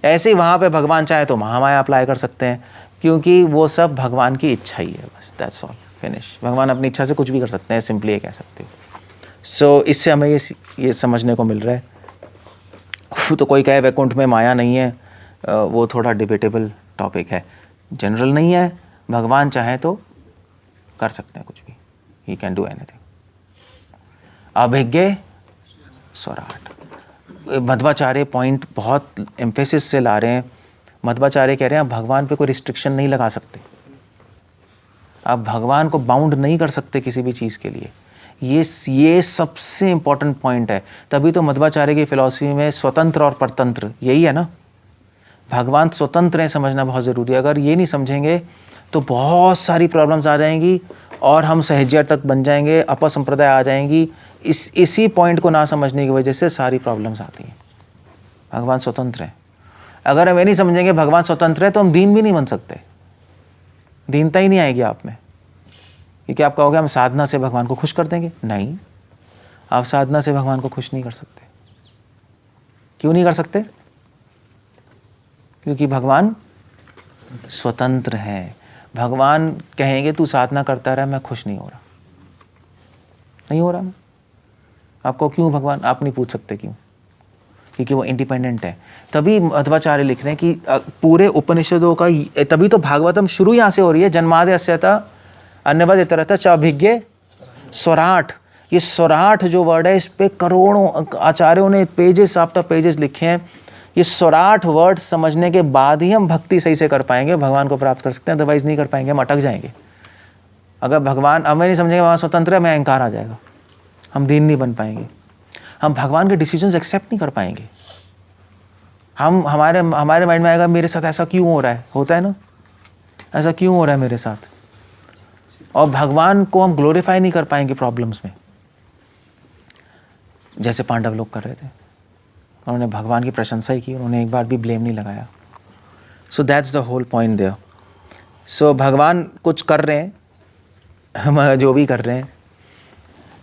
ऐसे ही वहाँ पे भगवान चाहे तो महामाया अप्लाई कर सकते हैं, क्योंकि वो सब भगवान की इच्छा ही है, बस दैट्स ऑल, फिनिश। भगवान अपनी इच्छा से कुछ भी कर सकते हैं, सिंपली ये कह सकते हो। इससे हमें ये समझने को मिल रहा है। तो कोई कहे वैकुंठ में माया नहीं है, वो थोड़ा डिबेटेबल टॉपिक है। जनरल नहीं है, भगवान चाहे तो कर सकते हैं कुछ भी, ही कैन डू एनीथिंग। अभिज्ञ स्वराट, मध्वाचार्य पॉइंट बहुत एम्फेसिस से ला रहे हैं। मध्वाचार्य कह रहे हैं भगवान पे कोई रिस्ट्रिक्शन नहीं लगा सकते, आप भगवान को बाउंड नहीं कर सकते किसी भी चीज़ के लिए। ये सबसे इंपॉर्टेंट पॉइंट है। तभी तो मध्वाचार्य की फिलॉसफी में स्वतंत्र और परतंत्र यही है ना, भगवान स्वतंत्र है, समझना बहुत ज़रूरी है। अगर ये नहीं समझेंगे तो बहुत सारी प्रॉब्लम्स आ जाएंगी और हम सहज्य तक बन जाएंगे, अपसंप्रदाय आ जाएंगी। इसी पॉइंट को ना समझने की वजह से सारी प्रॉब्लम्स आती हैं। भगवान स्वतंत्र है। अगर हम ये नहीं समझेंगे भगवान स्वतंत्र है तो हम दीन भी नहीं बन सकते, दीनता ही नहीं आएगी आप में। क्योंकि आप कहोगे हम साधना से भगवान को खुश कर देंगे, नहीं, आप साधना से भगवान को खुश नहीं कर सकते। क्यों नहीं कर सकते? क्योंकि भगवान स्वतंत्र है। भगवान कहेंगे तू साधना करता रहा, मैं खुश नहीं हो रहा, नहीं हो रहा मैं। आपको क्यों भगवान, आप नहीं पूछ सकते क्यों? क्योंकि वो इंडिपेंडेंट है। तभी मध्वाचार्य लिख रहे हैं कि पूरे उपनिषदों का, तभी तो भागवतम शुरू यहाँ से हो रही है, जन्माद्यस्यत अन्यवद इतरत च अभिज्ञ स्वराट। ये स्वराट जो वर्ड है, इस पे करोड़ों आचार्यों ने पेजेस आफ्टर पेजेस लिखे हैं। ये स्वराट वर्ड समझने के बाद ही हम भक्ति सही से कर पाएंगे, भगवान को प्राप्त कर सकते हैं, अदरवाइज नहीं कर पाएंगे, हम अटक जाएंगे। अगर भगवान हमें नहीं समझेंगे वहाँ स्वतंत्र है, हमें अहंकार आ जाएगा, हम दीन नहीं बन पाएंगे, हम भगवान के डिसीजंस एक्सेप्ट नहीं कर पाएंगे। हम हमारे माइंड में आएगा मेरे साथ ऐसा क्यों हो रहा है, होता है ना, ऐसा क्यों हो रहा है मेरे साथ। और भगवान को हम ग्लोरीफाई नहीं कर पाएंगे प्रॉब्लम्स में, जैसे पांडव लोग कर रहे थे। उन्होंने भगवान की प्रशंसा ही की, उन्होंने एक बार भी ब्लेम नहीं लगाया। So that's the whole point there. So भगवान कुछ कर रहे हैं, हम जो भी कर रहे हैं,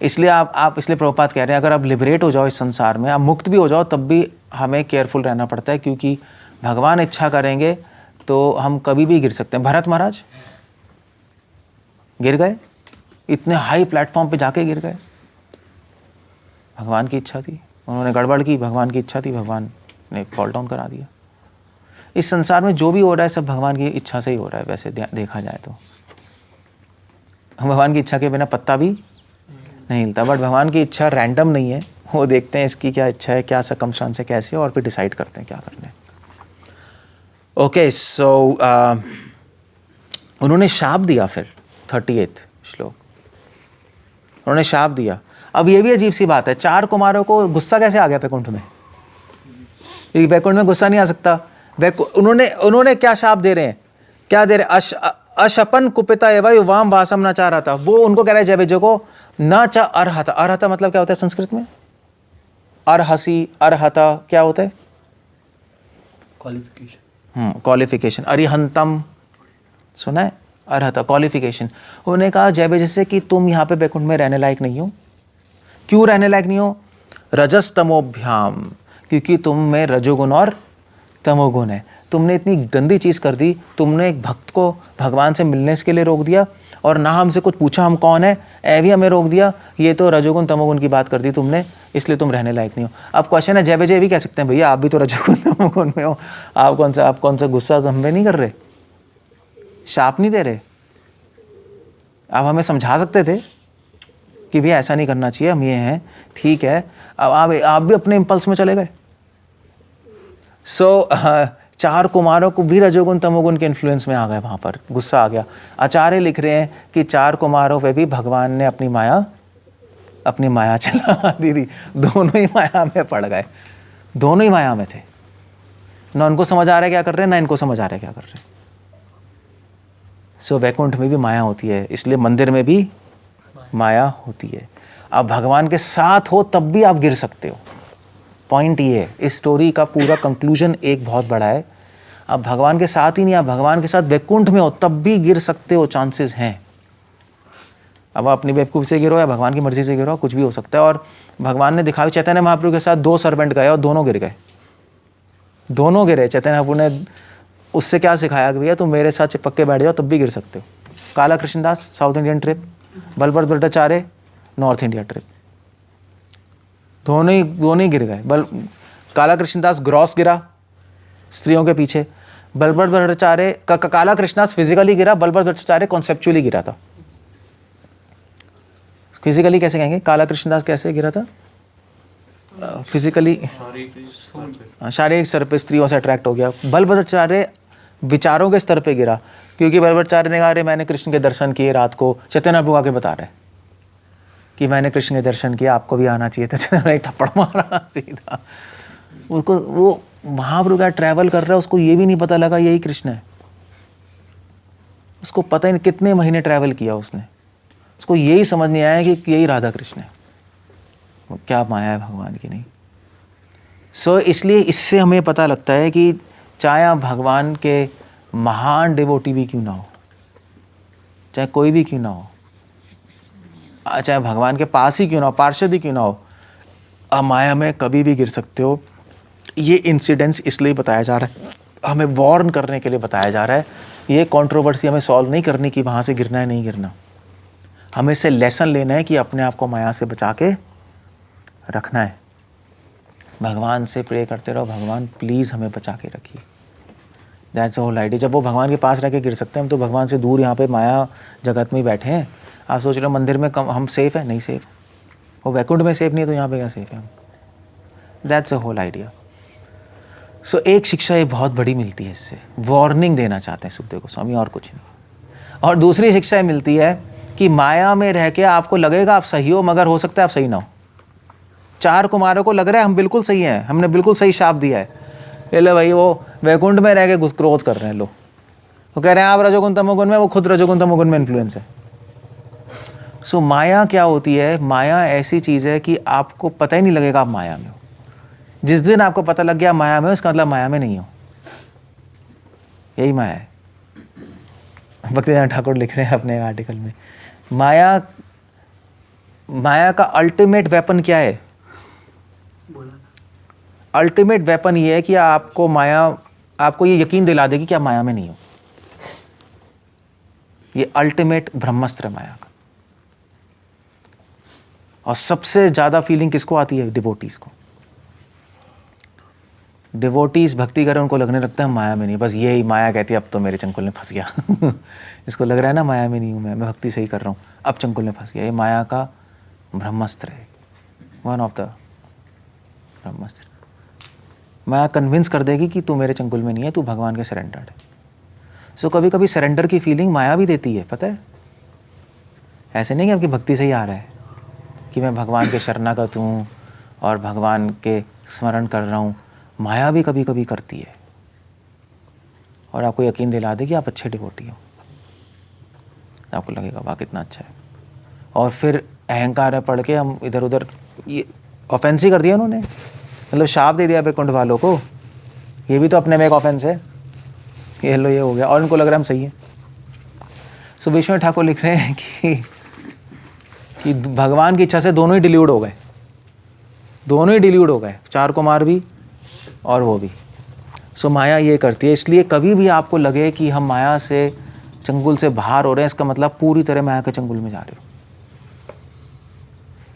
इसलिए आप इसलिए प्रभुपाद कह रहे हैं अगर आप लिबरेट हो जाओ इस संसार में, आप मुक्त भी हो जाओ, तब भी हमें केयरफुल रहना पड़ता है, क्योंकि भगवान इच्छा करेंगे तो हम कभी भी गिर सकते हैं। भरत महाराज गिर गए, इतने हाई प्लेटफॉर्म पे जाके गिर गए, भगवान की इच्छा थी, उन्होंने गड़बड़ की, भगवान की इच्छा थी, भगवान ने फॉल डाउन करा दिया। इस संसार में जो भी हो रहा है सब भगवान की इच्छा से ही हो रहा है, वैसे देखा जाए तो। भगवान की इच्छा के बिना पत्ता भी नहीं हिलता, बट भगवान की इच्छा रैंडम नहीं है, वो देखते हैं इसकी क्या इच्छा है, क्या सर्कमस्टांस है, कैसे, और फिर डिसाइड करते हैं क्या करना है। ओके, सो उन्होंने शाप दिया, फिर 38 श्लोक, उन्होंने शाप दिया। अब ये भी अजीब सी बात है, 4 कुमारों को गुस्सा कैसे आ गया वैकुंठ में? वैकुंठ में गुस्सा नहीं आ सकता। उन्होंने क्या शाप दे रहे हैं, क्या दे रहे हैं? अशपन कुपिता एवं युवाम वासम न चाह रहा था, वो उनको कह रहे हैं जय विजय को न चा अर्हता। अर्हता मतलब क्या होता है संस्कृत में? अर्हसी, अर्हता क्या होता है?
क्वालिफिकेशन।
क्वालिफिकेशन। अरिहंतम सुना है? अर्हता क्वालिफिकेशन। उन्होंने कहा जय विजय से कि तुम यहाँ पे वैकुंठ में रहने लायक नहीं हो। क्यों रहने लायक नहीं हो? रजस तमोभ्याम, क्योंकि तुम में रजोगुण और तमोगुण है। तुमने इतनी गंदी चीज़ कर दी, तुमने एक भक्त को भगवान से मिलने के लिए रोक दिया, और ना हमसे कुछ पूछा हम कौन है, भी हमें रोक दिया। ये तो रजोगुण तमोगुण की बात कर दी तुमने, इसलिए तुम रहने लायक नहीं हो। अब क्वेश्चन है, जय विजय भी कह सकते हैं भैया आप भी तो रजोगुण तमोगुण में हो, आप कौन सा गुस्सा तो हम पे नहीं कर रहे, शाप नहीं दे रहे। आप हमें समझा सकते थे कि भैया ऐसा नहीं करना चाहिए, हम ये हैं, ठीक है। अब आप भी अपने इम्पल्स में चले गए। सो 4 कुमारों को भी रजोगुण तमोगुण के इन्फ्लुएंस में आ गए, वहां पर गुस्सा आ गया। आचार्य लिख रहे हैं कि 4 कुमारों पे भी भगवान ने अपनी माया चला दी थी। दोनों ही माया में पड़ गए, दोनों ही माया में थे। ना उनको समझ आ रहा है क्या कर रहे हैं, ना इनको समझ आ रहा है क्या कर रहे हैं। सो वैकुंठ में भी माया होती है, इसलिए मंदिर में भी माया होती है। आप भगवान के साथ हो तब भी आप गिर सकते हो। पॉइंट ये है, इस स्टोरी का पूरा कंक्लूजन एक बहुत बड़ा है। आप भगवान के साथ ही नहीं, आप भगवान के साथ वैकुंठ में हो तब भी गिर सकते हो, चांसेस हैं। अब आप अपनी बेवकूफ़ी से गिरो या भगवान की मर्जी से गिरो, कुछ भी हो सकता है। और भगवान ने दिखाया, चैतन्य महाप्रभु के साथ 2 सर्वेंट गए और दोनों गिर गए, दोनों गिरे। चैतन्य महाप्रभु ने उससे क्या सिखाया कि भैया तुम मेरे साथ चिपक के बैठ जाओ तब भी गिर सकते हो। Kala Krishnadas south Indian trip, Balabhadra Bhattacharya north India trip, दोनों ही गिर गए। काला कृष्णदास ग्रॉस गिरा स्त्रियों के पीछे, बलभद्र भट्टाचार्य काला कृष्णदास फिजिकली गिरा, बलभद्र भट्टाचार्य कॉन्सेप्चुअली गिरा था। फिजिकली कैसे कहेंगे? काला कृष्णदास कैसे गिरा था? फिजिकली शारीरिक स्तर पे स्त्रियों से अट्रैक्ट हो गया। बलभद्र भट्टाचार्य विचारों के स्तर पे गिरा, क्योंकि बलभद्र भट्टाचार्य ने कहा अरे मैंने कृष्ण के दर्शन किए रात को। चैतन्य प्रभु आके बता रहे कि मैंने कृष्ण के दर्शन किया, आपको भी आना चाहिए था। चैतन्य ने एक थप्पड़ मारा सीधा उसको। वो महाप्रभु का ट्रैवल कर रहा है, उसको ये भी नहीं पता लगा यही कृष्ण है। उसको पता ही नहीं कितने महीने ट्रैवल किया उसने, उसको यही समझ नहीं आया कि यही राधा कृष्ण है। वो क्या माया है भगवान की, नहीं। सो इसलिए इससे हमें पता लगता है कि चाहे आप भगवान के महान डिवोटी भी क्यों ना हो, चाहे कोई भी क्यों ना हो, चाहे भगवान के पास ही क्यों ना हो, पार्षद ही क्यों ना हो, आप माया में कभी भी गिर सकते हो। ये इंसिडेंस इसलिए बताया जा रहा है, हमें वार्न करने के लिए बताया जा रहा है। ये कंट्रोवर्सी हमें सॉल्व नहीं करनी कि वहाँ से गिरना है नहीं गिरना, हमें इससे लेसन लेना है कि अपने आप को माया से बचा के रखना है। भगवान से प्रे करते रहो, भगवान प्लीज़ हमें बचा के रखिए। That's the whole idea. जब वो भगवान के पास रह के गिर सकते हैं, हम तो भगवान से दूर यहाँ पे माया जगत में ही बैठे हैं। आप सोच रहे हो मंदिर में हम सेफ है? नहीं सेफ। वो वैकुंठ में सेफ नहीं है तो यहाँ पे क्या सेफ है हम? That's the whole idea. So एक शिक्षा ये बहुत बड़ी मिलती है इससे, वार्निंग देना चाहते हैं सुखदेव गोस्वामी, और कुछ नहीं। और दूसरी शिक्षा मिलती है कि माया में रह के आपको लगेगा आप सही हो, मगर हो सकता है आप सही ना हो। 4 कुमारों को लग रहा है हम बिल्कुल सही हैं, हमने बिल्कुल सही शाप दिया है, ये लो भाई, वो वैकुंठ में रह के क्रोध कर रहे हैं लोग, वो कह रहे हैं आप रजोगुण तमोगुण में, वो खुद रजोगुण तमोगुण में इन्फ्लुएंस है। सो माया क्या होती है? माया ऐसी चीज है कि आपको पता ही नहीं लगेगा आप माया में हो। जिस दिन आपको पता लग गया माया में हो, इसका मतलब माया में नहीं हो, यही माया है। भक्तिनाथ ठाकुर लिख रहे हैं अपने आर्टिकल में, माया का अल्टीमेट वेपन क्या है? अल्टीमेट वेपन ये है कि आपको ये यकीन दिला देगी कि आप माया में नहीं हो। ये अल्टीमेट ब्रह्मास्त्र है माया का। और सबसे ज्यादा फीलिंग किसको आती है? डिवोटीज को। डिवोटीज भक्ति करें, उनको लगने लगता है माया में नहीं, बस यही माया कहती है अब तो मेरे चंकुल में फंस गया। इसको लग रहा है ना माया में नहीं हूं मैं भक्ति सही कर रहा हूं, अब चंकुल में फंस गया। ये माया का ब्रह्मास्त्र है, one of the Brahmastra. Maya convince कर देगी कि तू मेरे चंकुल में नहीं है, तू भगवान के सरेंडर्ड है। सो कभी कभी सरेंडर की फीलिंग माया भी देती है, पता है? ऐसे नहीं कि आपकी भक्ति से ही आ रहा है कि मैं भगवान के शरणागत हूँ और भगवान के स्मरण कर रहा हूँ। माया भी कभी कभी करती है और आपको यकीन दिला दे कि आप अच्छे डिवोटी हो। आपको लगेगा वाह कितना अच्छा है। और फिर अहंकार में पढ़ के हम इधर उधर, ये ऑफेंस ही कर दिया उन्होंने, मतलब शाप दे दिया वैकुंठ वालों को। ये भी तो अपने में एक ऑफेंस है, ये लो ये हो गया, और उनको लग रहा है हम सही है। सो विश्वनाथ ठाकुर लिख रहे हैं कि भगवान की इच्छा से दोनों ही डिल्यूड हो गए, दोनों ही डिल्यूड हो गए, चार कुमार भी और वो भी। सो माया ये करती है। इसलिए कभी भी आपको लगे कि हम माया से, चंगुल से बाहर हो रहे हैं, इसका मतलब पूरी तरह माया के चंगुल में जा रहे हो।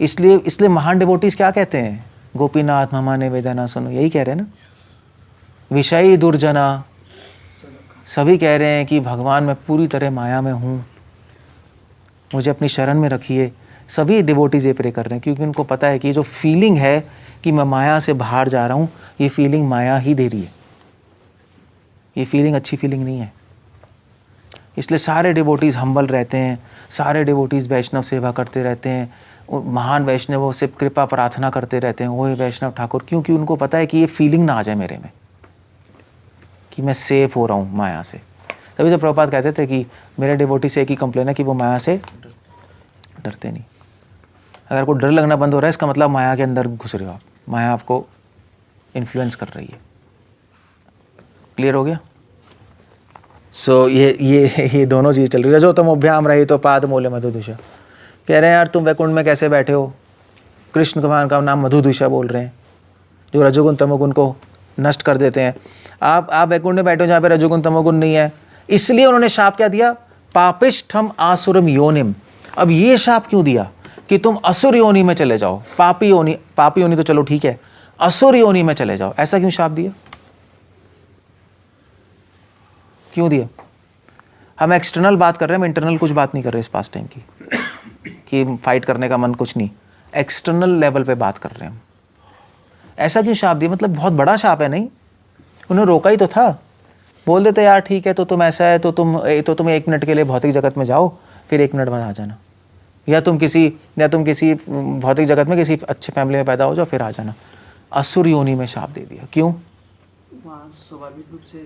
इसलिए महान डिवोटीज क्या कहते हैं? गोपीनाथ ममा ने वेदना सुनो, यही कह रहे हैं ना। विषयी दुर्जना सभी कह रहे हैं कि भगवान मैं पूरी तरह माया में हूँ, मुझे अपनी शरण में रखिए। सभी डिवोटीज ये प्रे कर रहे हैं क्योंकि उनको पता है कि जो फीलिंग है कि मैं माया से बाहर जा रहा हूँ, ये फीलिंग माया ही दे रही है, ये फीलिंग अच्छी फीलिंग नहीं है। इसलिए सारे डिवोटीज हम्बल रहते हैं, सारे डिवोटीज वैष्णव सेवा करते रहते हैं, महान वैष्णवों से कृपा प्रार्थना करते रहते हैं, वो वैष्णव ठाकुर, क्योंकि उनको पता है कि ये फीलिंग ना आ जाए मेरे में कि मैं सेफ हो रहा हूँ माया से। तभी तो प्रभुपाद कहते थे कि मेरे डिवोटी से एक ही कंप्लेन है कि वो माया से डरते नहीं। अगर आपको डर लगना बंद हो रहा है, इसका मतलब माया के अंदर घुस रहे हो आप, माया आपको इन्फ्लुएंस कर रही है। क्लियर हो गया? सो ये दोनों चीज़ चल रही है। जो तुम अभ्याम रही तो पाद मूल्य मधुदुषा। कह रहे हैं यार तुम वैकुंठ में कैसे बैठे हो? कृष्ण भगवान का नाम मधुदुषा बोल रहे हैं, जो रजोगुण तमोगुण को नष्ट कर देते हैं। आप वैकुंठ में बैठे हो जहाँ पे रजोगुण तमोगुण नहीं है। इसलिए उन्होंने शाप क्या दिया? पापिष्ठम आसुरम योनिम। अब ये शाप क्यों दिया कि तुम असुर योनि में चले जाओ? पापी योनि तो चलो ठीक है, असुर योनि में चले जाओ, ऐसा क्यों शाप दिया? क्यों दिया? हम एक्सटर्नल बात कर रहे हैं, हम इंटरनल कुछ बात नहीं कर रहे इस पास टाइम की कि फाइट करने का मन कुछ नहीं, एक्सटर्नल लेवल पे बात कर रहे हैं हम। ऐसा क्यों शाप दिया? मतलब बहुत बड़ा शाप है नहीं, उन्हें रोका ही तो था। बोल देते यार ठीक है, तो तुम ऐसा है तो तुम 1 मिनट के लिए भौतिक जगत में जाओ, फिर 1 मिनट बाद आ जाना, या तुम किसी भौतिक जगत में किसी अच्छे फैमिली में पैदा हो जाओ, फिर आ जाना। असुर योनि में शाप दे दिया। क्यों?
वहाँ स्वाभाविक रूप से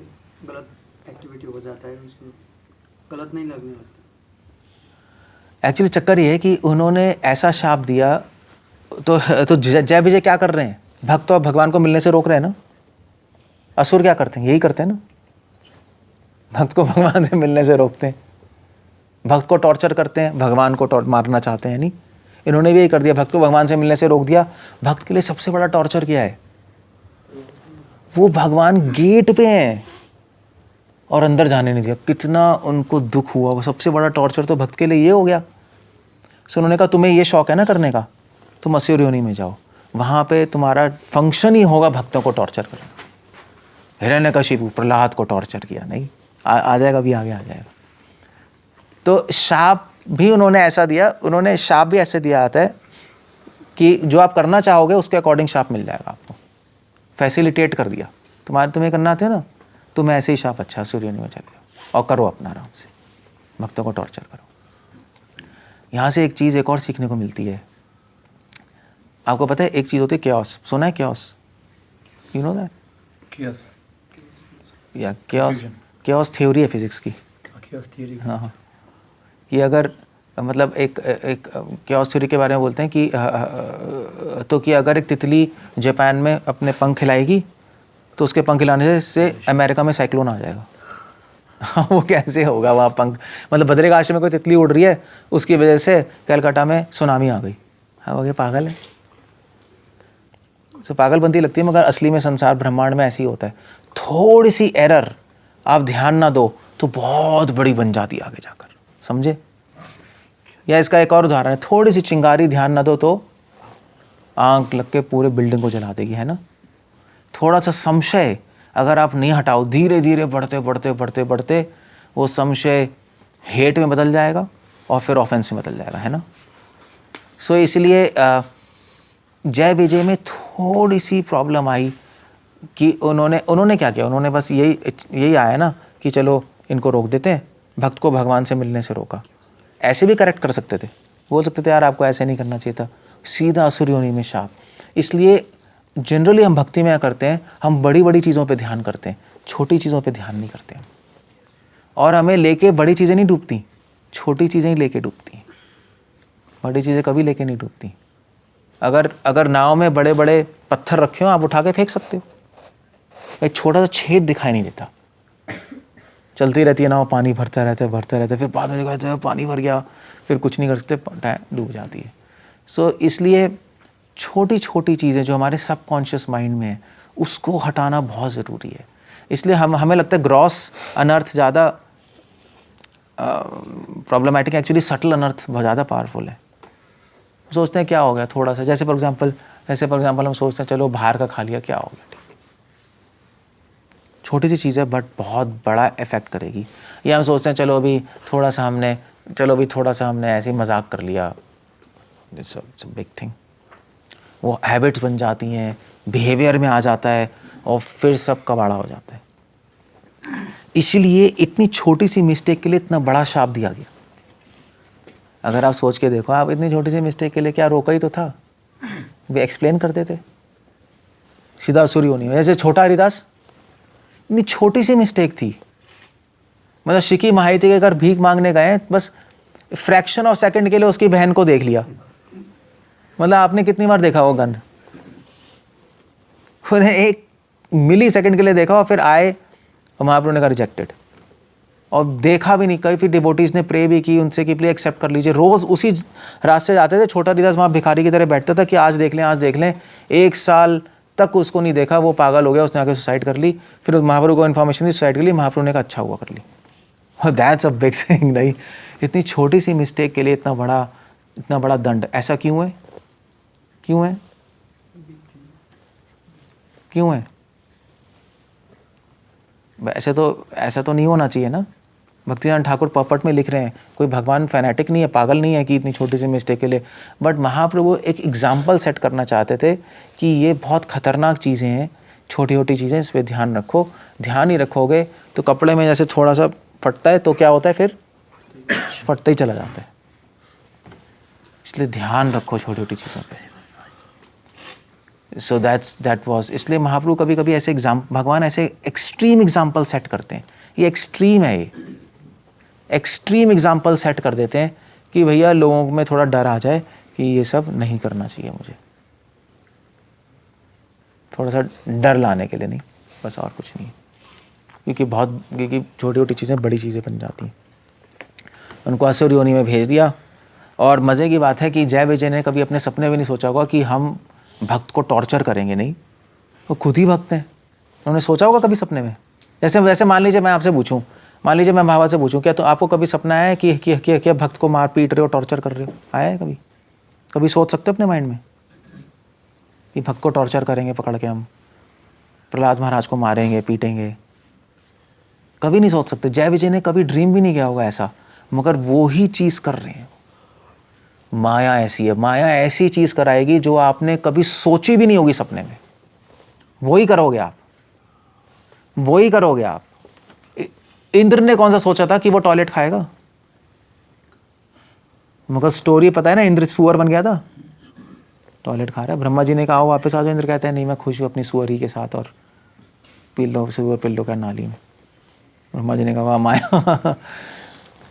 गलत एक्टिविटी हो जाता है, उसको गलत नहीं लगने लगता।
एक्चुअली चक्कर ये है कि उन्होंने ऐसा शाप दिया तो जय विजय क्या कर रहे हैं? भक्त और भगवान को मिलने से रोक रहे हैं ना। असुर क्या करते हैं? यही करते हैं ना, भक्त को भगवान से मिलने से रोकते हैं, भक्त को टॉर्चर करते हैं, भगवान को मारना चाहते हैं। नहीं, इन्होंने भी यही कर दिया, भक्त को भगवान से मिलने से रोक दिया। भक्त के लिए सबसे बड़ा टॉर्चर क्या है? वो भगवान गेट पे हैं और अंदर जाने नहीं दिया। कितना उनको दुख हुआ। वो सबसे बड़ा टॉर्चर तो भक्त के लिए ये हो गया। सो उन्होंने कहा तुम्हें ये शौक है ना करने का, तुम असुर योनि में जाओ, वहाँ पे तुम्हारा फंक्शन ही होगा भक्तों को टॉर्चर करना। हिरण्यकशिपु प्रहलाद को टॉर्चर किया। नहीं, आ जाएगा, भी आगे आ जाएगा। तो शाप भी उन्होंने ऐसा दिया, उन्होंने शाप भी ऐसे दिया जाता है कि जो आप करना चाहोगे उसके अकॉर्डिंग शाप मिल जाएगा आपको। फैसिलिटेट कर दिया, तुम्हें करना आता है ना, तुम ऐसे ही शाप अच्छा सूर्य में चले जाओ और करो अपना आराम से, भक्तों को टॉर्चर करो। यहाँ से एक चीज़ एक और सीखने को मिलती है। आपको पता है एक चीज़ होती है क्योस। सुना है क्योस? You know that? या chaos थ्योरी है फिजिक्स की।
chaos theory
हाँ हाँ, कि अगर मतलब एक एक chaos थ्योरी के बारे में बोलते हैं कि तो कि अगर एक तितली जापान में अपने पंख हिलाएगी तो उसके पंख हिलाने से अमेरिका में साइक्लोन आ जाएगा। हाँ, वो कैसे होगा वहाँ पंख, मतलब बद्रिकाश में कोई तितली उड़ रही है उसकी वजह से कलकत्ता में सुनामी आ गई। हाँ, वो ये पागल है। तो पागलपंती लगती है, मगर असली में संसार ब्रह्मांड में ऐसे ही होता है। थोड़ी सी एरर आप ध्यान ना दो तो बहुत बड़ी बन जाती है आगे जाकर, समझे? या इसका एक और उदाहरण है, थोड़ी सी चिंगारी ध्यान ना दो तो आग लग के पूरे बिल्डिंग को जला देगी, है ना? थोड़ा सा संशय अगर आप नहीं हटाओ, धीरे धीरे बढ़ते बढ़ते बढ़ते बढ़ते वो संशय हेट में बदल जाएगा और फिर ऑफेंस में बदल जाएगा, है ना? सो इसलिए जय विजय में थोड़ी सी प्रॉब्लम आई कि उन्होंने क्या किया, उन्होंने बस यही आया ना कि चलो इनको रोक देते हैं, भक्त को भगवान से मिलने से रोका। ऐसे भी करेक्ट कर सकते थे, बोल सकते थे यार आपको ऐसे नहीं करना चाहिए था, सीधा असुर योनि में शाप। इसलिए जनरली हम भक्ति में क्या करते हैं, हम बड़ी बड़ी चीज़ों पे ध्यान करते हैं, छोटी चीज़ों पे ध्यान नहीं करते हैं। और हमें लेके बड़ी चीज़ें नहीं डूबती, छोटी चीज़ें ही लेके डूबती हैं, बड़ी चीज़ें कभी लेके नहीं डूबती। अगर नाव में बड़े बड़े पत्थर रखे हो, आप उठा के फेंक सकते हो, एक छोटा सा छेद दिखाई नहीं देता, चलती रहती है नाव, पानी भरता रहता है, फिर बाद में दिखाता है पानी भर गया, फिर कुछ नहीं कर सकते, डूब जाती है। सो इसलिए छोटी छोटी चीज़ें जो हमारे सबकॉन्शियस माइंड में है उसको हटाना बहुत ज़रूरी है। इसलिए हमें लगता है ग्रॉस अनर्थ ज़्यादा प्रॉब्लमेटिक, एक्चुअली सटल अनर्थ बहुत ज़्यादा पावरफुल है। सोचते हैं क्या हो गया थोड़ा सा, जैसे फॉर एग्जांपल हम सोचते हैं चलो बाहर का खा लिया, क्या हो गया, ठीक है, छोटी सी चीज़ है बट बहुत बड़ा इफेक्ट करेगी। या हम सोचते हैं चलो अभी थोड़ा सा हमने ऐसे ही मजाक कर लिया, इट्स अ बिग थिंग। वो हैबिट्स बन जाती हैं, बिहेवियर में आ जाता है और फिर सब कबाड़ा हो जाता है। इसलिए इतनी छोटी सी मिस्टेक के लिए इतना बड़ा शाप दिया गया। अगर आप सोच के देखो, आप इतनी छोटी सी मिस्टेक के लिए क्या रोका ही तो था, वे एक्सप्लेन करते थे सीधा असुर योनि में। जैसे छोटा हरिदास, इतनी छोटी सी मिस्टेक थी, मतलब शिकी माहिती के अगर भीख मांगने गए, बस फ्रैक्शन ऑफ सेकंड के लिए उसकी बहन को देख लिया। मतलब आपने कितनी बार देखा वो गंध, उन्हें 1 मिली सेकंड के लिए देखा और फिर आए और महाप्रभु ने कहा रिजेक्टेड, और देखा भी नहीं। कई फिर डिवोटीज ने प्रे भी की उनसे कि प्लीज एक्सेप्ट कर लीजिए। रोज उसी रास्ते जाते थे, छोटा हरिदास वहाँ भिखारी की तरह बैठता था कि आज देख लें। 1 साल तक उसको नहीं देखा, वो पागल हो गया, उसने आके सुसाइड कर ली। फिर महाप्रभु को इन्फॉर्मेशन दी, सुसाइड कर ली। महाप्रभु ने कहा अच्छा हुआ कर ली। That's a big thing. नहीं, इतनी छोटी सी मिस्टेक के लिए इतना बड़ा दंड, ऐसा क्यों है? ऐसा तो नहीं होना चाहिए ना। भक्तिनाथ ठाकुर पॉपट में लिख रहे हैं, कोई भगवान फैनेटिक नहीं है, पागल नहीं है कि इतनी छोटी सी मिस्टेक के लिए। बट महाप्रभु एक एग्जाम्पल सेट करना चाहते थे कि ये बहुत खतरनाक चीज़ें हैं, छोटी छोटी चीज़ें, इस पर ध्यान रखो। ध्यान ही रखोगे तो कपड़े में जैसे थोड़ा सा फटता है तो क्या होता है, फिर फटता ही चला जाता है। इसलिए ध्यान रखो छोटी छोटी चीज़ों पे। सो दैट वाज, इसलिए महाप्रभु कभी कभी ऐसे भगवान ऐसे एक्सट्रीम एग्जाम्पल सेट करते हैं। ये एक्सट्रीम है, ये एक्सट्रीम एग्जाम्पल सेट कर देते हैं कि भैया लोगों में थोड़ा डर आ जाए कि ये सब नहीं करना चाहिए मुझे, थोड़ा सा डर लाने के लिए, नहीं बस, और कुछ नहीं। क्योंकि छोटी छोटी चीज़ें बड़ी चीज़ें बन जाती हैं। उनको असुर योनि में भेज दिया। और मज़े की बात है कि जय विजय ने कभी अपने सपने में नहीं सोचा होगा कि हम भक्त को टॉर्चर करेंगे, नहीं, वो खुद ही भक्त हैं। उन्होंने सोचा होगा कभी सपने में? वैसे मान लीजिए मैं आपसे पूछूं, मान लीजिए मैं महाभारत से पूछूं, क्या तो आपको कभी सपना आया है कि भक्त को मार पीट रहे हो, टॉर्चर कर रहे हो? आया है कभी सोच सकते हो अपने माइंड में कि भक्त को टॉर्चर करेंगे, पकड़ के हम प्रहलाद महाराज को मारेंगे, पीटेंगे? कभी नहीं सोच सकते। जय विजय ने कभी ड्रीम भी नहीं किया होगा ऐसा, मगर वो ही चीज़ कर रहे हैं। माया ऐसी है, माया ऐसी चीज़ कराएगी जो आपने कभी सोची भी नहीं होगी सपने में, वही करोगे आप। इंद्र ने कौन सा सोचा था कि वो टॉयलेट खाएगा? मगर स्टोरी पता है ना, इंद्र सुअर बन गया था, टॉयलेट खा रहा है। ब्रह्मा जी ने कहा वापस आ जाओ, इंद्र कहते हैं नहीं मैं खुश हूँ अपनी सुअरी के साथ, और पिल्लो का नाली में। ब्रह्मा जी ने कहा वाह माया।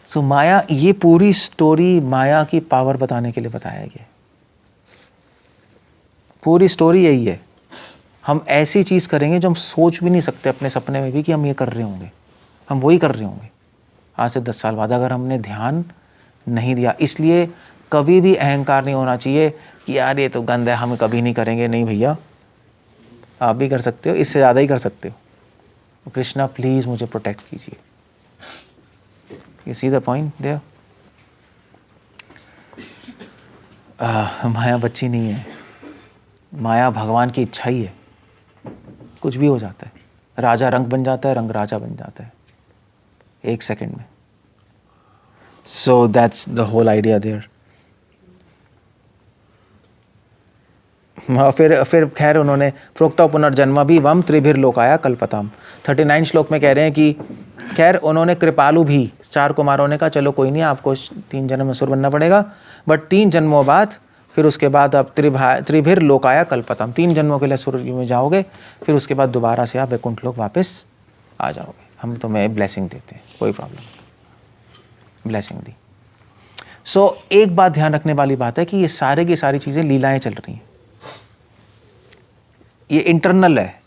सो माया, ये पूरी स्टोरी माया की पावर बताने के लिए बताया गया। पूरी स्टोरी यही है। हम ऐसी चीज़ करेंगे जो हम सोच भी नहीं सकते अपने सपने में भी कि हम ये कर रहे होंगे, हम वही कर रहे होंगे आज से 10 साल बाद, अगर हमने ध्यान नहीं दिया। इसलिए कभी भी अहंकार नहीं होना चाहिए कि यार ये तो गंद है, हम कभी नहीं करेंगे। नहीं भैया, आप भी कर सकते हो, इससे ज़्यादा ही कर सकते हो। कृष्णा प्लीज़ मुझे प्रोटेक्ट कीजिए। You see the point there. माया बच्ची नहीं है, माया भगवान की इच्छा ही है। कुछ भी हो जाता है, राजा रंग बन जाता है, रंग राजा बन जाता है 1 सेकंड में। So that's the whole idea there. फिर खैर उन्होंने प्रोक्ता पुनर्जन्म भी वम त्रिभिर लोकाया कल्पताम 39 श्लोक में कह रहे हैं कि खैर उन्होंने कृपालु भी 4 कुमारों ने कहा चलो कोई नहीं, आपको 3 जन्म असुर बनना पड़ेगा, बट 3 जन्मों बाद फिर उसके बाद आप त्रिभिर लोकाया कल्पतम, 3 जन्मों के लिए असुर में जाओगे, फिर उसके बाद दोबारा से आप वैकुंठ लोक वापस आ जाओगे, हम तुम्हें ब्लेसिंग देते हैं, कोई प्रॉब्लम। ब्लेसिंग दी। सो एक बात ध्यान रखने वाली बात है कि ये सारे की सारी चीज़ें लीलाएं चल रही हैं, ये इंटरनल है।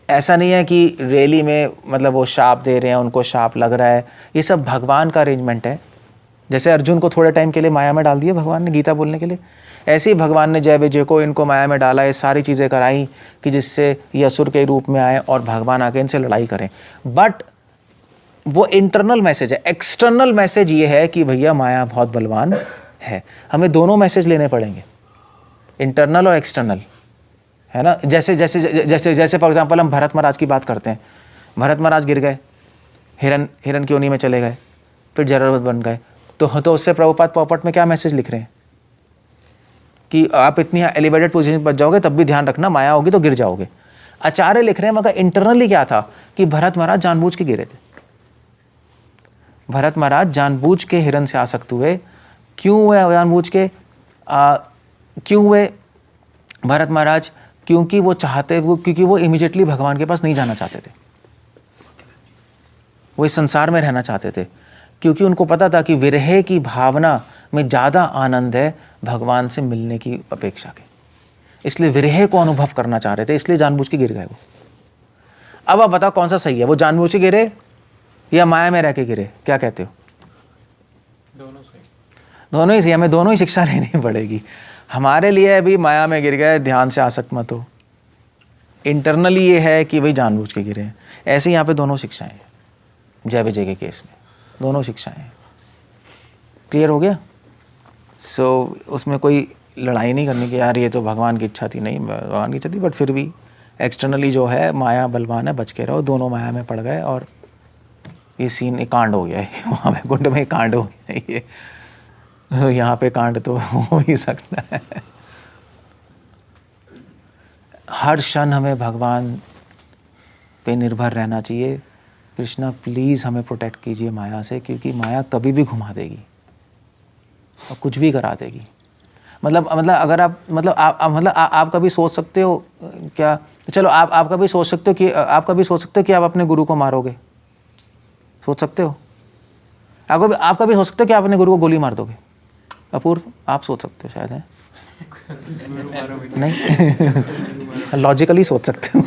ऐसा नहीं है कि रैली में मतलब वो शाप दे रहे हैं, उनको शाप लग रहा है, ये सब भगवान का अरेंजमेंट है। जैसे अर्जुन को थोड़े टाइम के लिए माया में डाल दिया भगवान ने गीता बोलने के लिए, ऐसे ही भगवान ने जय विजय को इनको माया में डाला, ये सारी चीज़ें कराई कि जिससे ये असुर के रूप में आए और भगवान आके इनसे लड़ाई करें। बट वो इंटरनल मैसेज है। एक्सटर्नल मैसेज ये है कि भैया माया बहुत बलवान है। हमें दोनों मैसेज लेने पड़ेंगे, इंटरनल और एक्सटर्नल, है ना। जैसे जैसे जैसे जैसे फॉर एग्जाम्पल हम भरत महाराज की बात करते हैं, भरत महाराज गिर गए, हिरन की योनि में चले गए, फिर जरावत बन गए, तो उससे प्रभुपाद पॉपट में क्या मैसेज लिख रहे हैं कि आप इतनी एलिवेटेड पोजीशन पर जाओगे तब भी ध्यान रखना, माया होगी तो गिर जाओगे। आचार्य लिख रहे हैं मगर इंटरनली क्या था कि भरत महाराज जानबूझ के गिरे थे। भरत महाराज जानबूझ के हिरन से आसक्त हुए। क्यों हुए जानबूझ के? क्यों हुए भरत महाराज? क्योंकि वो इमीडिएटली भगवान के पास नहीं जाना चाहते थे, वो इस संसार में रहना चाहते थे, क्योंकि उनको पता था कि विरह की भावना में ज़्यादा आनंद है भगवान से मिलने की अपेक्षा के। इसलिए विरह को अनुभव करना चाह रहे थे, इसलिए जानबूझ के गिर गए वो। अब आप बताओ कौन सा सही है, वो जानबूझ के गिरे या माया में रह के गिरे? क्या कहते हो?
दोनों सही।
दोनों ही सही। हमें दोनों ही शिक्षा लेनी पड़ेगी। हमारे लिए अभी माया में गिर गए, ध्यान से आसक्त मत हो। इंटरनली ये है कि भाई जानबूझ के गिरे हैं। ऐसे यहाँ पे दोनों शिक्षाएं हैं, जय विजय के केस में दोनों शिक्षाएं हैं। क्लियर हो गया? सो उसमें कोई लड़ाई नहीं करनी कि यार ये तो भगवान की इच्छा थी, नहीं भगवान की इच्छा थी, बट फिर भी एक्सटर्नली जो है माया बलवान है, बच के रहो। दोनों माया में पड़ गए और ये सीन एक कांड हो गया है वहाँ पे कुंड में कांड हो गया है। ये यहाँ पे कांड तो हो ही सकता है। हर क्षण हमें भगवान पे निर्भर रहना चाहिए। कृष्णा प्लीज़ हमें प्रोटेक्ट कीजिए माया से, क्योंकि माया कभी भी घुमा देगी और कुछ भी करा देगी। मतलब अगर आप आप कभी सोच सकते हो क्या? चलो आप कभी सोच सकते हो कि आप अपने गुरु को मारोगे? सोच सकते हो? आप कभी सोच सकते हो कि आप अपने गुरु को गोली मार दोगे? अपूर्व, आप सोच सकते हो शायद, है नहीं? लॉजिकली सोच सकते हो।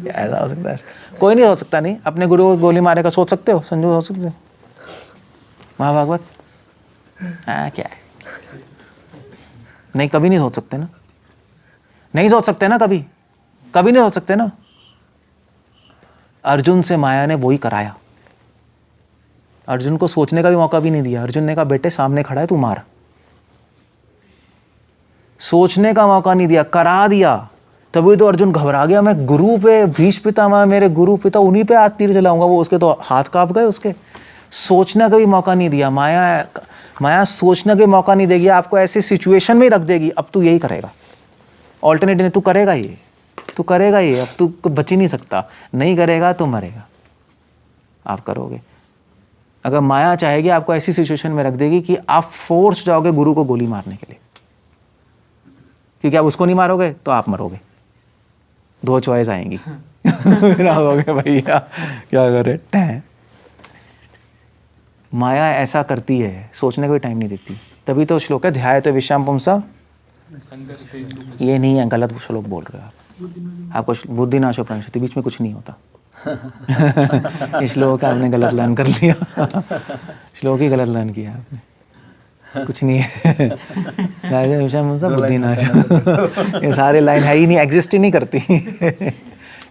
ऐसा हो सकता है? कोई नहीं सोच सकता। नहीं, अपने गुरु को गोली मारेगा सोच सकते हो? संजू सोच सकते हो? महाभागवत क्या है? नहीं, कभी नहीं सोच सकते ना। नहीं सोच सकते ना, कभी नहीं सोच सकते ना। अर्जुन से माया ने वही कराया। अर्जुन को सोचने का भी मौका भी नहीं दिया। अर्जुन ने कहा बेटे सामने खड़ा है, तू मार। सोचने का मौका नहीं दिया, करा दिया। तभी तो अर्जुन घबरा गया, मैं गुरु पे, भीष्म पितामह मेरे गुरु पिता, उन्हीं पे आज तीर चलाऊंगा। वो उसके तो हाथ कांप गए उसके। सोचने का भी मौका नहीं दिया। माया सोचने का भी मौका नहीं देगी, आपको ऐसी सिचुएशन में ही रख देगी, अब तू यही करेगा। ऑल्टरनेटिव तू करेगा ये, अब तू बच ही नहीं सकता। नहीं करेगा तो मरेगा। आप करोगे। अगर माया चाहेगी आपको ऐसी सिचुएशन में रख देगी कि आप फोर्स जाओगे गुरु को गोली मारने के लिए, क्योंकि आप उसको नहीं मारोगे तो आप मरोगे। 2 चॉइस आएंगी। फिर आप कहोगे भैया क्या कर रहे हैं। माया ऐसा करती है, सोचने का भी टाइम नहीं देती। तभी तो श्लोक है ध्यायते विश्याम पुंसा, ये नहीं है, गलत श्लोक बोल रहे हो आप। आपको बुद्धि नाशो प्रणश्यति, बीच में कुछ नहीं होता। इस श्लोक आपने गलत लर्न कर लिया। श्लोक ही गलत लर्न किया आपने, कुछ नहीं है। बुद्धि नाश, ये सारे लाइन है ही नहीं, एग्जिस्ट ही नहीं करती।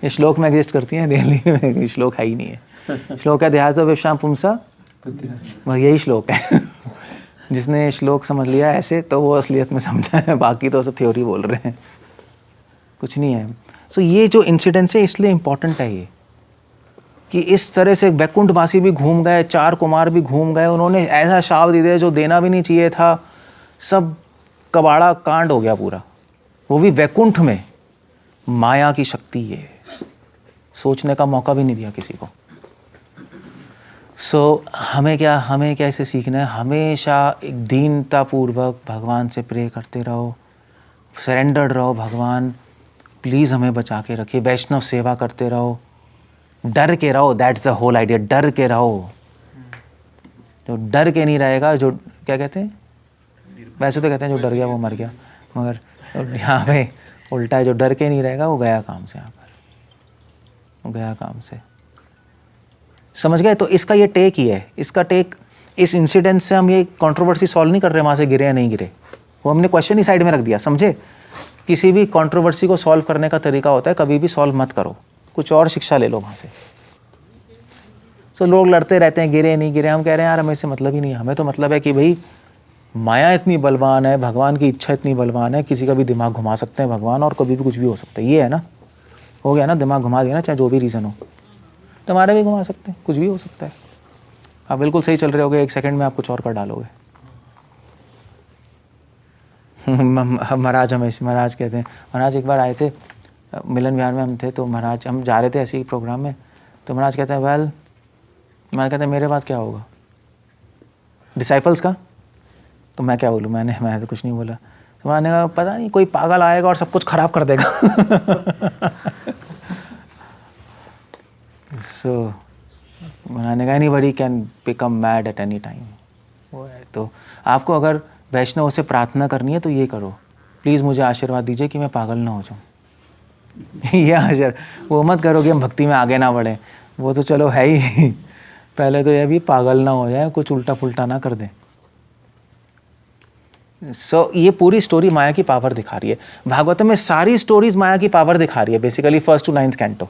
ये श्लोक में एग्जिस्ट करती हैं, रियली में श्लोक है ही नहीं है। श्लोक है ध्यायतो विश्याम पुंसा, वह यही श्लोक है। जिसने श्लोक समझ लिया ऐसे तो वो असलियत में समझा है, बाकी तो सब थ्योरी बोल रहे हैं, कुछ नहीं है। सो ये जो इंसिडेंस है इसलिए इम्पोर्टेंट है ये, कि इस तरह से वैकुंठवासी भी घूम गए, 4 कुमार भी घूम गए, उन्होंने ऐसा शाप दे दिया जो देना भी नहीं चाहिए था, सब कबाड़ा कांड हो गया पूरा, वो भी वैकुंठ में। माया की शक्ति है, सोचने का मौका भी नहीं दिया किसी को। सो हमें क्या इसे सीखना है, हमेशा एक दीनतापूर्वक भगवान से प्रे करते रहो, सरेंडर्ड रहो, भगवान प्लीज़ हमें बचा के रखिए, वैष्णव सेवा करते रहो, डर के रहो, दैट्स द होल आइडिया, डर के रहो। जो डर के नहीं रहेगा, जो क्या कहते हैं, वैसे तो कहते हैं जो डर गया वो मर गया, मगर यहाँ पे उल्टा है, जो डर के नहीं रहेगा वो गया काम से, यहाँ पर वो गया काम से। समझ गए? तो इसका ये टेक ही है, इसका टेक, इस इंसिडेंट से हम ये कंट्रोवर्सी सॉल्व नहीं कर रहे वहाँ से गिरे या नहीं गिरे, वो हमने क्वेश्चन ही साइड में रख दिया। समझे? किसी भी कंट्रोवर्सी को सॉल्व करने का तरीका होता है, कभी भी सॉल्व मत करो, कुछ और शिक्षा ले लो वहाँ से। सो लोग लड़ते रहते हैं, गिरे नहीं गिरे, हम कह रहे हैं यार हमें इससे मतलब ही नहीं है, हमें तो मतलब है कि भाई माया इतनी बलवान है, भगवान की इच्छा इतनी बलवान है, किसी का भी दिमाग घुमा सकते हैं भगवान, और कभी भी कुछ भी हो सकता है। ये है ना, हो गया ना, दिमाग घुमा दिया ना, चाहे जो भी रीज़न हो, तुम्हारे भी घुमा सकते हैं, कुछ भी हो सकता है। आप बिल्कुल सही चल रहे होगे, 1 सेकंड में आप कुछ और कर डालोगे। महाराज कहते हैं, महाराज एक बार आए थे मिलन विहार में हम थे, तो महाराज हम जा रहे थे ऐसे ही प्रोग्राम में, तो महाराज कहते हैं वेल, महाराज कहते हैं मेरे बाद क्या होगा डिसाइपल्स का, तो मैं क्या बोलूँ, मैं तो कुछ नहीं बोला। तो महाराज ने कहा पता नहीं कोई पागल आएगा और सब कुछ खराब कर देगा। सो महाराज ने कहा anybody can become mad at any time. वो है, तो आपको अगर वैष्णव से प्रार्थना करनी है तो ये करो, प्लीज़ मुझे आशीर्वाद दीजिए कि मैं पागल ना हो जाऊँ। ये आशीर्वाद, वो मत करो कि हम भक्ति में आगे ना बढ़ें, वो तो चलो है ही, पहले तो ये भी पागल ना हो जाए, कुछ उल्टा पुल्टा ना कर दें। सो ये पूरी स्टोरी माया की पावर दिखा रही है। भागवतम में सारी स्टोरीज माया की पावर दिखा रही है, basically 1st to 9th canto.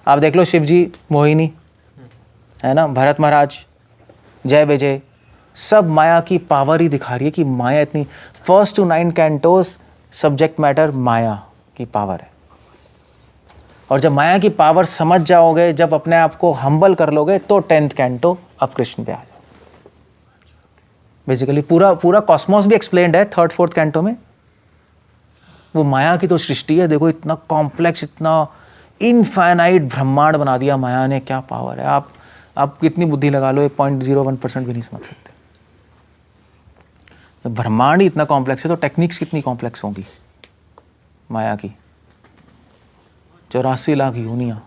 आप देख लो, शिव जी, मोहिनी, है ना, भरत महाराज, जय विजय, सब माया की पावर ही दिखा रही है कि माया इतनी। 1st to 9th cantos subject matter माया की पावर है। और जब माया की पावर समझ जाओगे, जब अपने आप को हम्बल कर लोगे, तो 10th कैंटो अब कृष्ण पे आ जाओ। बेसिकली पूरा कॉस्मोस भी एक्सप्लेन्ड है 3rd 4th कैंटो में। वो माया की तो सृष्टि है, देखो इतना कॉम्प्लेक्स, इतना इनफाइनाइट ब्रह्मांड बना दिया माया ने, क्या पावर है। आप कितनी बुद्धि लगा लो, 0.01% भी नहीं समझ सकते। ब्रह्मांड ही इतना कॉम्प्लेक्स है तो टेक्निक्स कितनी कॉम्प्लेक्स होंगी माया की। 84 लाख यूनियाँ,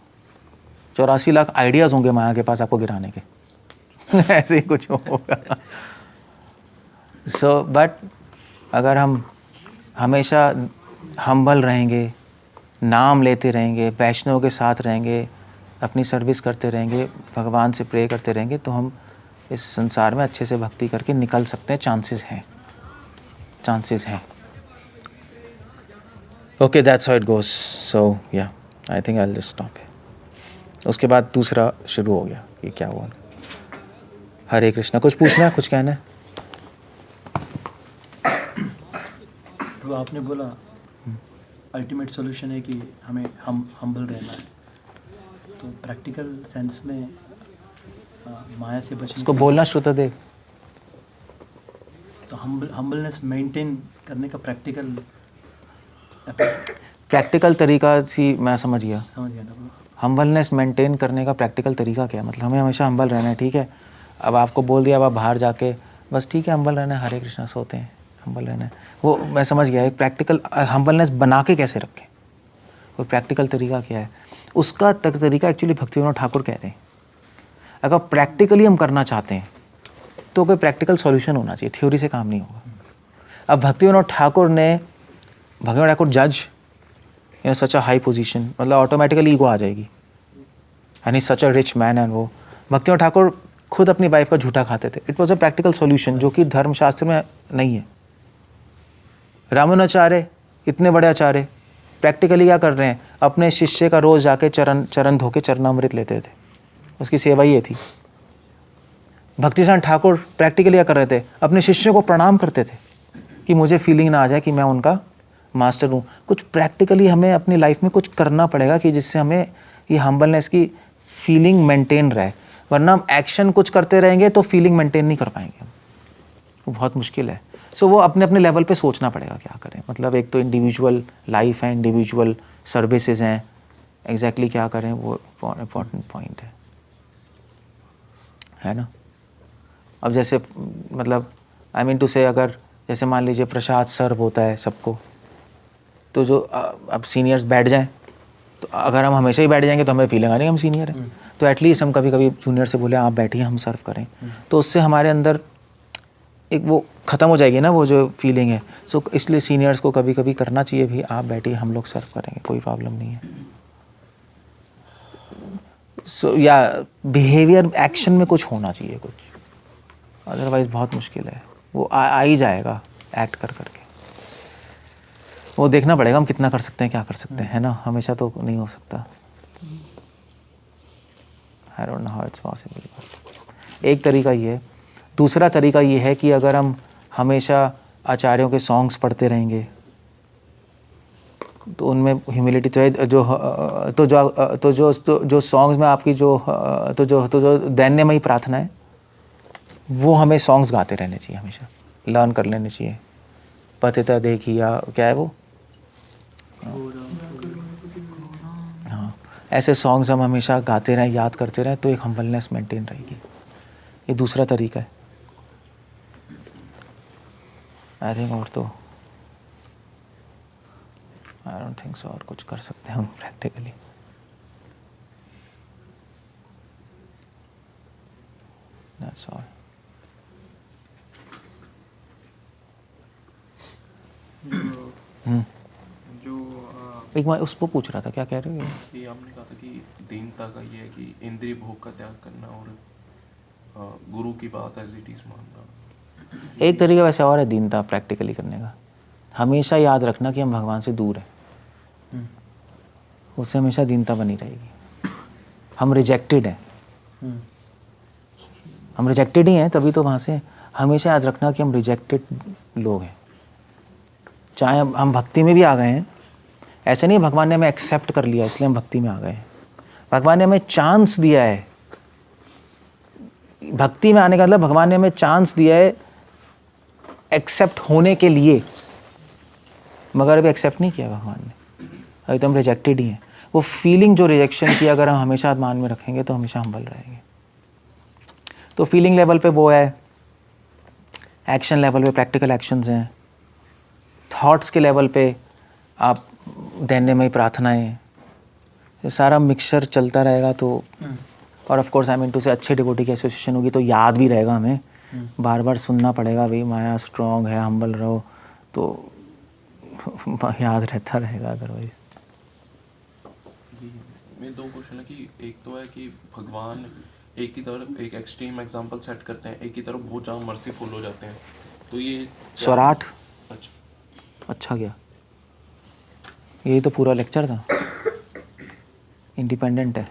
84 लाख आइडियाज़ होंगे माया के पास आपको गिराने के। ऐसे ही कुछ होगा। सो बट अगर हम हमेशा हम्बल रहेंगे, नाम लेते रहेंगे, वैष्णव के साथ रहेंगे, अपनी सर्विस करते रहेंगे, भगवान से प्रे करते रहेंगे, तो हम इस संसार में अच्छे से भक्ति करके निकल सकते हैं। चांसेस हैं। Okay, that's how it goes. So या I think I will just stop है। उसके बाद दूसरा शुरू हो गया कि क्या हुआ। हरे कृष्णा, कुछ पूछना है, कुछ कहना है?
तो आपने बोला अल्टीमेट सॉल्यूशन है कि हमें हम्बल रहना है, तो प्रैक्टिकल सेंस में माया से बचने
उसको बोलना श्रुतदेव।
तो हम्बलनेस मेंटेन करने का
प्रैक्टिकल तरीका सी मैं समझ गया
ना।
हम्बलनेस मेंटेन करने का प्रैक्टिकल तरीका क्या है? मतलब हमें हमेशा हम्बल रहना है, ठीक है। अब आपको बोल दिया, अब आप बाहर जाके बस ठीक है हम्बल रहना है, हरे कृष्णा सोते हैं, हम्बल रहना है, वो मैं समझ गया। एक प्रैक्टिकल हम्बलनेस बना के कैसे रखें, कोई प्रैक्टिकल तरीका क्या है? उसका तरीका एक्चुअली भक्तिविनोद ठाकुर कह रहे हैं। अगर प्रैक्टिकली हम करना चाहते हैं तो कोई प्रैक्टिकल सॉल्यूशन होना चाहिए, थ्योरी से काम नहीं होगा। अब भक्तिविनोद ठाकुर जज इन सच अ हाई पोजीशन, मतलब ऑटोमेटिकली ईगो आ जाएगी, and is such a rich man. And वो भक्तिविनोद ठाकुर खुद अपनी वाइफ का झूठा खाते थे। It was a practical solution जो कि धर्मशास्त्र में नहीं है। रामानुजाचार्य इतने बड़े आचार्य प्रैक्टिकली क्या कर रहे हैं? अपने शिष्य का रोज जाके चरण धो के चरणामृत लेते थे, उसकी सेवा ये थी। भक्तिसार ठाकुर प्रैक्टिकली क्या कर रहे थे? अपने शिष्यों को प्रणाम करते थे कि मुझे फीलिंग ना आ जाए कि मैं उनका मास्टर हूँ। कुछ प्रैक्टिकली हमें अपनी लाइफ में कुछ करना पड़ेगा कि जिससे हमें ये हम्बलनेस की फीलिंग मेंटेन रहे, वरना हम एक्शन कुछ करते रहेंगे तो फीलिंग मेंटेन नहीं कर पाएंगे हम, वो बहुत मुश्किल है। सो वो अपने अपने लेवल पे सोचना पड़ेगा क्या करें। मतलब एक तो इंडिविजुअल लाइफ है, इंडिविजुअल सर्विसेज हैं, एग्जैक्टली क्या करें वो इम्पॉर्टेंट पॉइंट है ना। अब जैसे मतलब आई मीन टू से, अगर जैसे मान लीजिए प्रसाद सर्व होता है सबको, तो जो अब सीनियर्स बैठ जाएं, तो अगर हम हमेशा ही बैठ जाएंगे तो हमें फीलिंग आएगी हम सीनियर हैं। तो एटलीस्ट हम कभी कभी जूनियर से बोले आप बैठिए हम सर्व करें, तो उससे हमारे अंदर एक वो ख़त्म हो जाएगी ना वो जो फीलिंग है। सो इसलिए सीनियर्स को कभी कभी करना चाहिए भी, आप बैठिए हम लोग सर्व करेंगे, कोई प्रॉब्लम नहीं है। सो या बिहेवियर एक्शन में कुछ होना चाहिए कुछ, अदरवाइज बहुत मुश्किल है। वो आ ही जाएगा एक्ट कर करके। वो देखना पड़ेगा हम कितना कर सकते हैं, क्या कर सकते हैं, है ना। हमेशा तो नहीं हो सकता। I don't know how it's possible. एक तरीका ये है। दूसरा तरीका ये है कि अगर हम हमेशा आचार्यों के सॉन्ग्स पढ़ते रहेंगे तो उनमें ह्यूमिलिटी तो है। जो सॉन्ग्स में आपकी जो दैन्यमयी प्रार्थना है, वो हमें सॉन्ग्स गाते रहने चाहिए, हमेशा लर्न कर लेने चाहिए। पतिता देखिया क्या है वो, हाँ, ऐसे सॉन्ग्स हम हमेशा गाते रहें, याद करते रहें, तो एक हम्बलनेस मेंटेन रहेगी। ये दूसरा तरीका है। आई थिंक और तो आई डोंट थिंक सो और कुछ कर सकते हैं हम प्रैक्टिकली। That's all.
जो
एक मैं उसको पूछ रहा था, क्या कह रहे हो?
ये आपने कहा था कि दीनता का ये है कि इंद्रिय भोग का त्याग करना और गुरु की बात एज इट इज मानना।
एक तरीका वैसे और है दीनता प्रैक्टिकली करने का। हमेशा याद रखना कि हम भगवान से दूर हैं, उससे हमेशा दीनता बनी रहेगी। हम रिजेक्टेड हैं, हम रिजेक्टेड ही हैं, तभी तो वहाँ से हमेशा याद रखना कि हम रिजेक्टेड लोग हैं। चाहे हम भक्ति में भी आ गए हैं, ऐसे नहीं भगवान ने हमें एक्सेप्ट कर लिया इसलिए हम भक्ति में आ गए हैं। भगवान ने हमें चांस दिया है भक्ति में आने का, मतलब भगवान ने हमें चांस दिया है एक्सेप्ट होने के लिए, मगर अभी एक्सेप्ट नहीं किया भगवान ने, अभी तो हम रिजेक्टेड ही हैं। वो फीलिंग जो रिजेक्शन की अगर हम हमेशा मान में रखेंगे तो हमेशा हम्बल रहेंगे। तो फीलिंग लेवल पे वो है, एक्शन लेवल पे प्रैक्टिकल एक्शंस हैं, थॉट्स के लेवल पे आप दैन्यमयी प्रार्थनाएं, ये सारा मिक्सचर चलता रहेगा तो। और of course I mean to say अच्छे डिवोटी की एसोसिएशन होगी तो याद भी रहेगा हमें, बार बार सुनना पड़ेगा भाई माया स्ट्रॉन्ग है, हम्बल रहो, तो याद रहता रहेगा। अदरवाइज
मेरे दो क्वेश्चन है कि एक तो है कि भगवान एक की तरफ एक एक्सट्रीम एग्जांपल सेट करते हैं, एक की तरफ बहुत ज़्यादा मर्सीफुल हो जाते हैं, तो ये
स्वराट
अच्छा
अच्छा गया, यही तो पूरा लेक्चर था। इंडिपेंडेंट है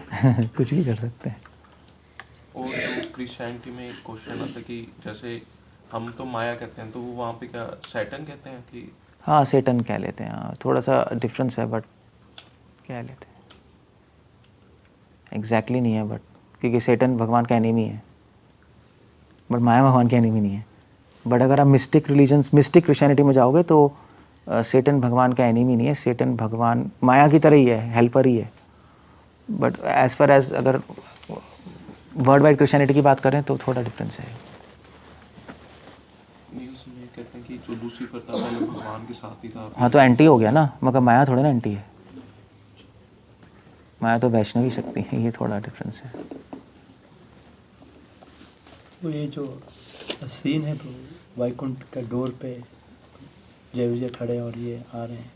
कुछ भी कर सकते हैं।
और जो क्रिश्चियनिटी में एक क्वेश्चन आता है कि जैसे हम तो माया कहते हैं, तो वो वहाँ पे क्या सैटन कहते हैं कि?
हाँ सेटन कह लेते हैं, हाँ थोड़ा सा डिफरेंस है बट कह लेते हैं। एग्जैक्टली नहीं है बट, क्योंकि सेटन भगवान का एनिमी है, बट माया भगवान का एनिमी नहीं है। बट अगर आप मिस्टिक रिलीजन्स, मिस्टिक क्रिश्चियनिटी में जाओगे तो सेटन भगवान का एनिमी नहीं है, सेटन भगवान माया की तरह ही है, हेल्पर ही है। बट एज फार एज अगर वर्ल्ड वाइड क्रिश्चियनिटी की बात करें तो थोड़ा डिफरेंस है।
न्यूज़ में कहते हैं कि जो लूसीफर था पहले भगवान के साथ ही था।
हाँ तो एंटी हो गया ना, मगर माया थोड़े ना एंटी है। माया तो वैष्णवी शक्ति है, ये थोड़ा डिफरेंस है।
वो ये जो सीन है तो वैकुंठ का डोर पे जय विजय खड़े और ये आ रहे हैं,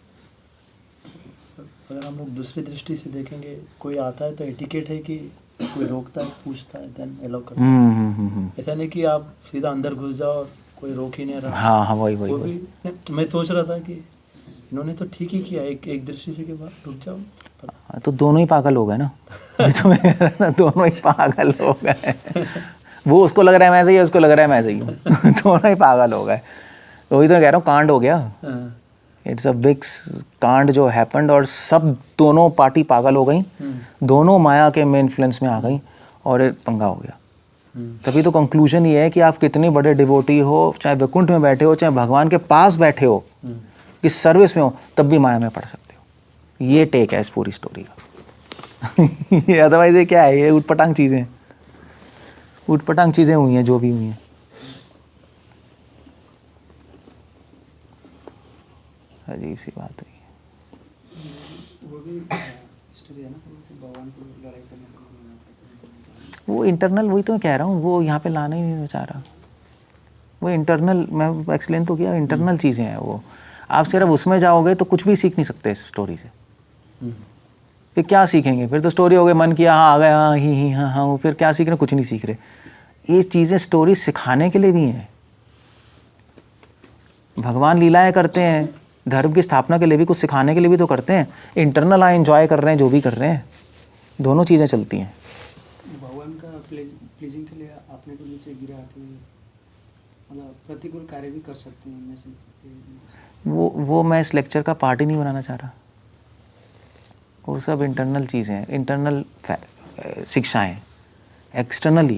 अगर हम लोग दूसरी दृष्टि से देखेंगे, कोई आता है तो एटिकेट है कि कोई रोकता है, पूछता है, देन अलाउ करता है। ऐसा नहीं कि आप सीधा अंदर घुस जाओ और कोई रोक ही नहीं रहा।
हाँ हाँ वही
वो
वही
भी मैं सोच रहा था कि इन्होंने तो ठीक ही किया, एक दृष्टि से के बाद रुक जाओ।
हाँ, तो दोनों ही पागल हो गए ना। वही तो मैं कह रहा था, दोनों ही पागल हो गए। वो उसको लग रहा है मैं सही है, उसको लग रहा है मैं सही हूँ। दोनों ही पागल हो गए। वही तो मैं कह रहा हूँ, कांड हो गया। इट्स अ बिग कांड जो हैपेंड, और सब दोनों पार्टी पागल हो गई, दोनों माया के में इन्फ्लुएंस में आ गई और एक पंगा हो गया। तभी तो कंक्लूजन ये है कि आप कितने बड़े डिवोटी हो, चाहे वैकुंठ में बैठे हो, चाहे भगवान के पास बैठे हो, किस सर्विस में हो, तब भी माया में पड़ सकते हो। ये टेक है इस पूरी स्टोरी का। ये अदरवाइज ये क्या है, ये उटपटांग चीज़ें हुई हैं जो भी हुई हैं। अजीब सी बात हुई है।
वो भी स्टोरी है ना, भगवान को लड़ाई करने का मन होता है।
वो इंटरनल, वही तो मैं कह रहा हूँ, वो यहाँ पे लाना ही नहीं चाह रहा। वो इंटरनल, मैं एक्सप्लेन तो किया, इंटरनल चीज़ें हैं वो। आप सिर्फ उसमें जाओगे तो कुछ भी सीख नहीं सकते इस स्टोरी से। फिर क्या सीखेंगे? फिर तो स्टोरी हो गई, मन किया हाँ आ गया, हाँ ही हाँ हाँ, फिर क्या सीख रहे? कुछ नहीं सीख रहे। ये चीज़ें स्टोरी सिखाने के लिए भी हैं। भगवान लीलाएं करते हैं, धर्म की स्थापना के लिए भी, कुछ सिखाने के लिए भी तो करते हैं। इंटरनल एंजॉय कर रहे हैं जो भी कर रहे हैं, दोनों चीज़ें चलती हैं।
भगवान का प्लीजिंग के लिए आपने तो नीचे गिरा कि मतलब प्रतिकूल कार्य भी कर सकते हैं मैसेज।
वो मैं इस लेक्चर का पार्ट ही नहीं बनाना चाह रहा। वो सब इंटरनल चीज़ें हैं, इंटरनल शिक्षाएं, एक्सटर्नल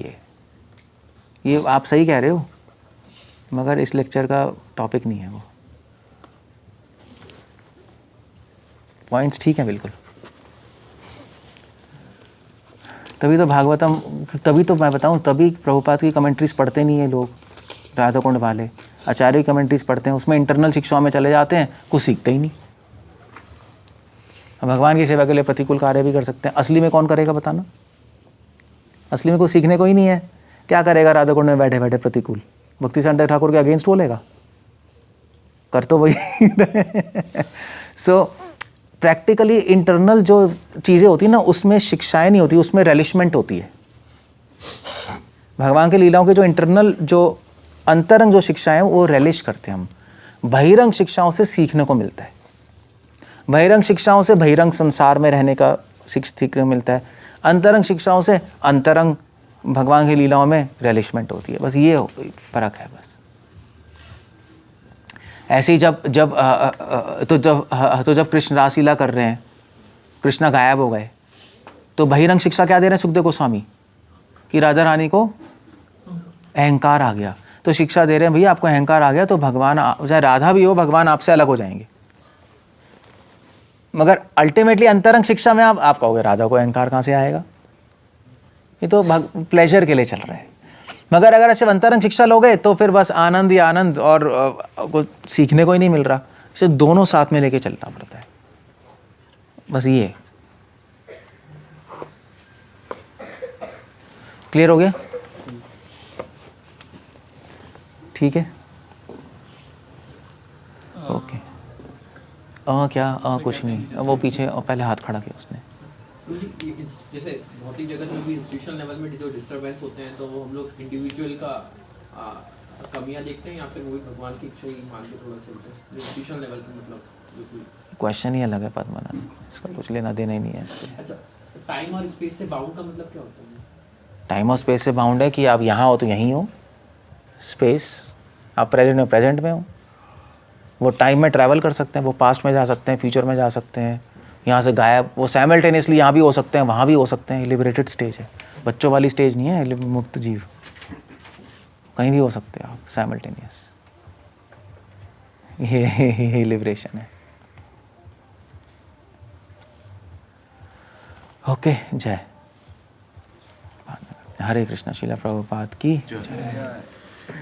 ये आप सही कह रहे हो, मगर इस लेक्चर का टॉपिक नहीं है वो। पॉइंट्स ठीक हैं बिल्कुल। तभी तो भागवतम, तभी तो मैं बताऊं, तभी प्रभुपाद की कमेंट्रीज पढ़ते नहीं है लोग, राधा कुंड वाले आचार्य की कमेंट्रीज पढ़ते हैं, उसमें इंटरनल शिक्षाओं में चले जाते हैं, कुछ सीखते ही नहीं। भगवान की सेवा के लिए प्रतिकूल कार्य भी कर सकते हैं, असली में कौन करेगा बताना? असली में कुछ सीखने को ही नहीं है, क्या करेगा राधा कुंड में बैठे बैठे प्रतिकूल? भक्ति सिद्धांत ठाकुर के अगेंस्ट बोलेगा? कर तो वही। सो प्रैक्टिकली इंटरनल जो चीज़ें होती हैं ना, उसमें शिक्षाएं नहीं होती, उसमें रेलिशमेंट होती है। भगवान की लीलाओं के जो इंटरनल, जो अंतरंग जो शिक्षाएं हैं, वो रेलिश करते हैं हम। बहिरंग शिक्षाओं से सीखने को मिलता है, बहिरंग शिक्षाओं से बहिरंग संसार में रहने का सीखने मिलता है, अंतरंग शिक्षाओं से अंतरंग भगवान की लीलाओं में रेलिशमेंट होती है। बस ये फर्क है बस। ऐसे ही जब कृष्ण रासलीला कर रहे हैं, कृष्णा गायब हो गए, तो बहिरंग शिक्षा क्या दे रहे हैं सुखदेव गोस्वामी कि राधा रानी को अहंकार आ गया, तो शिक्षा दे रहे हैं भैया आपको अहंकार आ गया तो भगवान, चाहे राधा भी हो, भगवान आपसे अलग हो जाएंगे। मगर अल्टीमेटली अंतरंग शिक्षा में आप कहोगे राधा को अहंकार कहाँ से आएगा? ये तो प्लेजर के लिए चल रहा है। मगर अगर सिर्फ अंतरंग शिक्षा लोगे तो फिर बस आनंद ही आनंद, और कुछ सीखने को ही नहीं मिल रहा। सिर्फ दोनों साथ में लेके चलना पड़ता है, बस ये। क्लियर हो गया? ठीक है, ओके। क्या कुछ नहीं, वो पीछे पहले हाथ खड़ा किया उसने।
जैसे भौतिक जगत में भी इंस्टीट्यूशनल लेवल में जो डिस्टर्बेंस होते हैं, तो वो हम लोग इंडिविजुअल का कमियां देखते हैं, या फिर वो भी भगवान की इच्छा ही मान के थोड़ा चलते हैं इंस्टीट्यूशनल लेवल पे? मतलब
क्वेश्चन ही अलग है पद्मनाभ, इसका कुछ लेना देना ही नहीं है इससे।
अच्छा, टाइम और स्पेस से बाउंड का मतलब क्या होता है?
टाइम और स्पेस से बाउंड है कि आप यहाँ हो तो यहीं हो, स्पेस आप प्रेजेंट में हो। वो टाइम में ट्रैवल कर सकते हैं, वो पास्ट में जा सकते हैं, फ्यूचर में जा सकते हैं, यहाँ से गायब, वो साइमल्टेनियसली यहाँ भी हो सकते हैं, वहाँ भी हो सकते हैं। लिबरेटेड स्टेज है, बच्चों वाली स्टेज नहीं है, मुक्त जीव, कहीं भी हो सकते हैं आप साइमल्टेनियस। ये लिबरेशन है। ओके, जय हरे कृष्णा। श्रील प्रभुपाद की जय।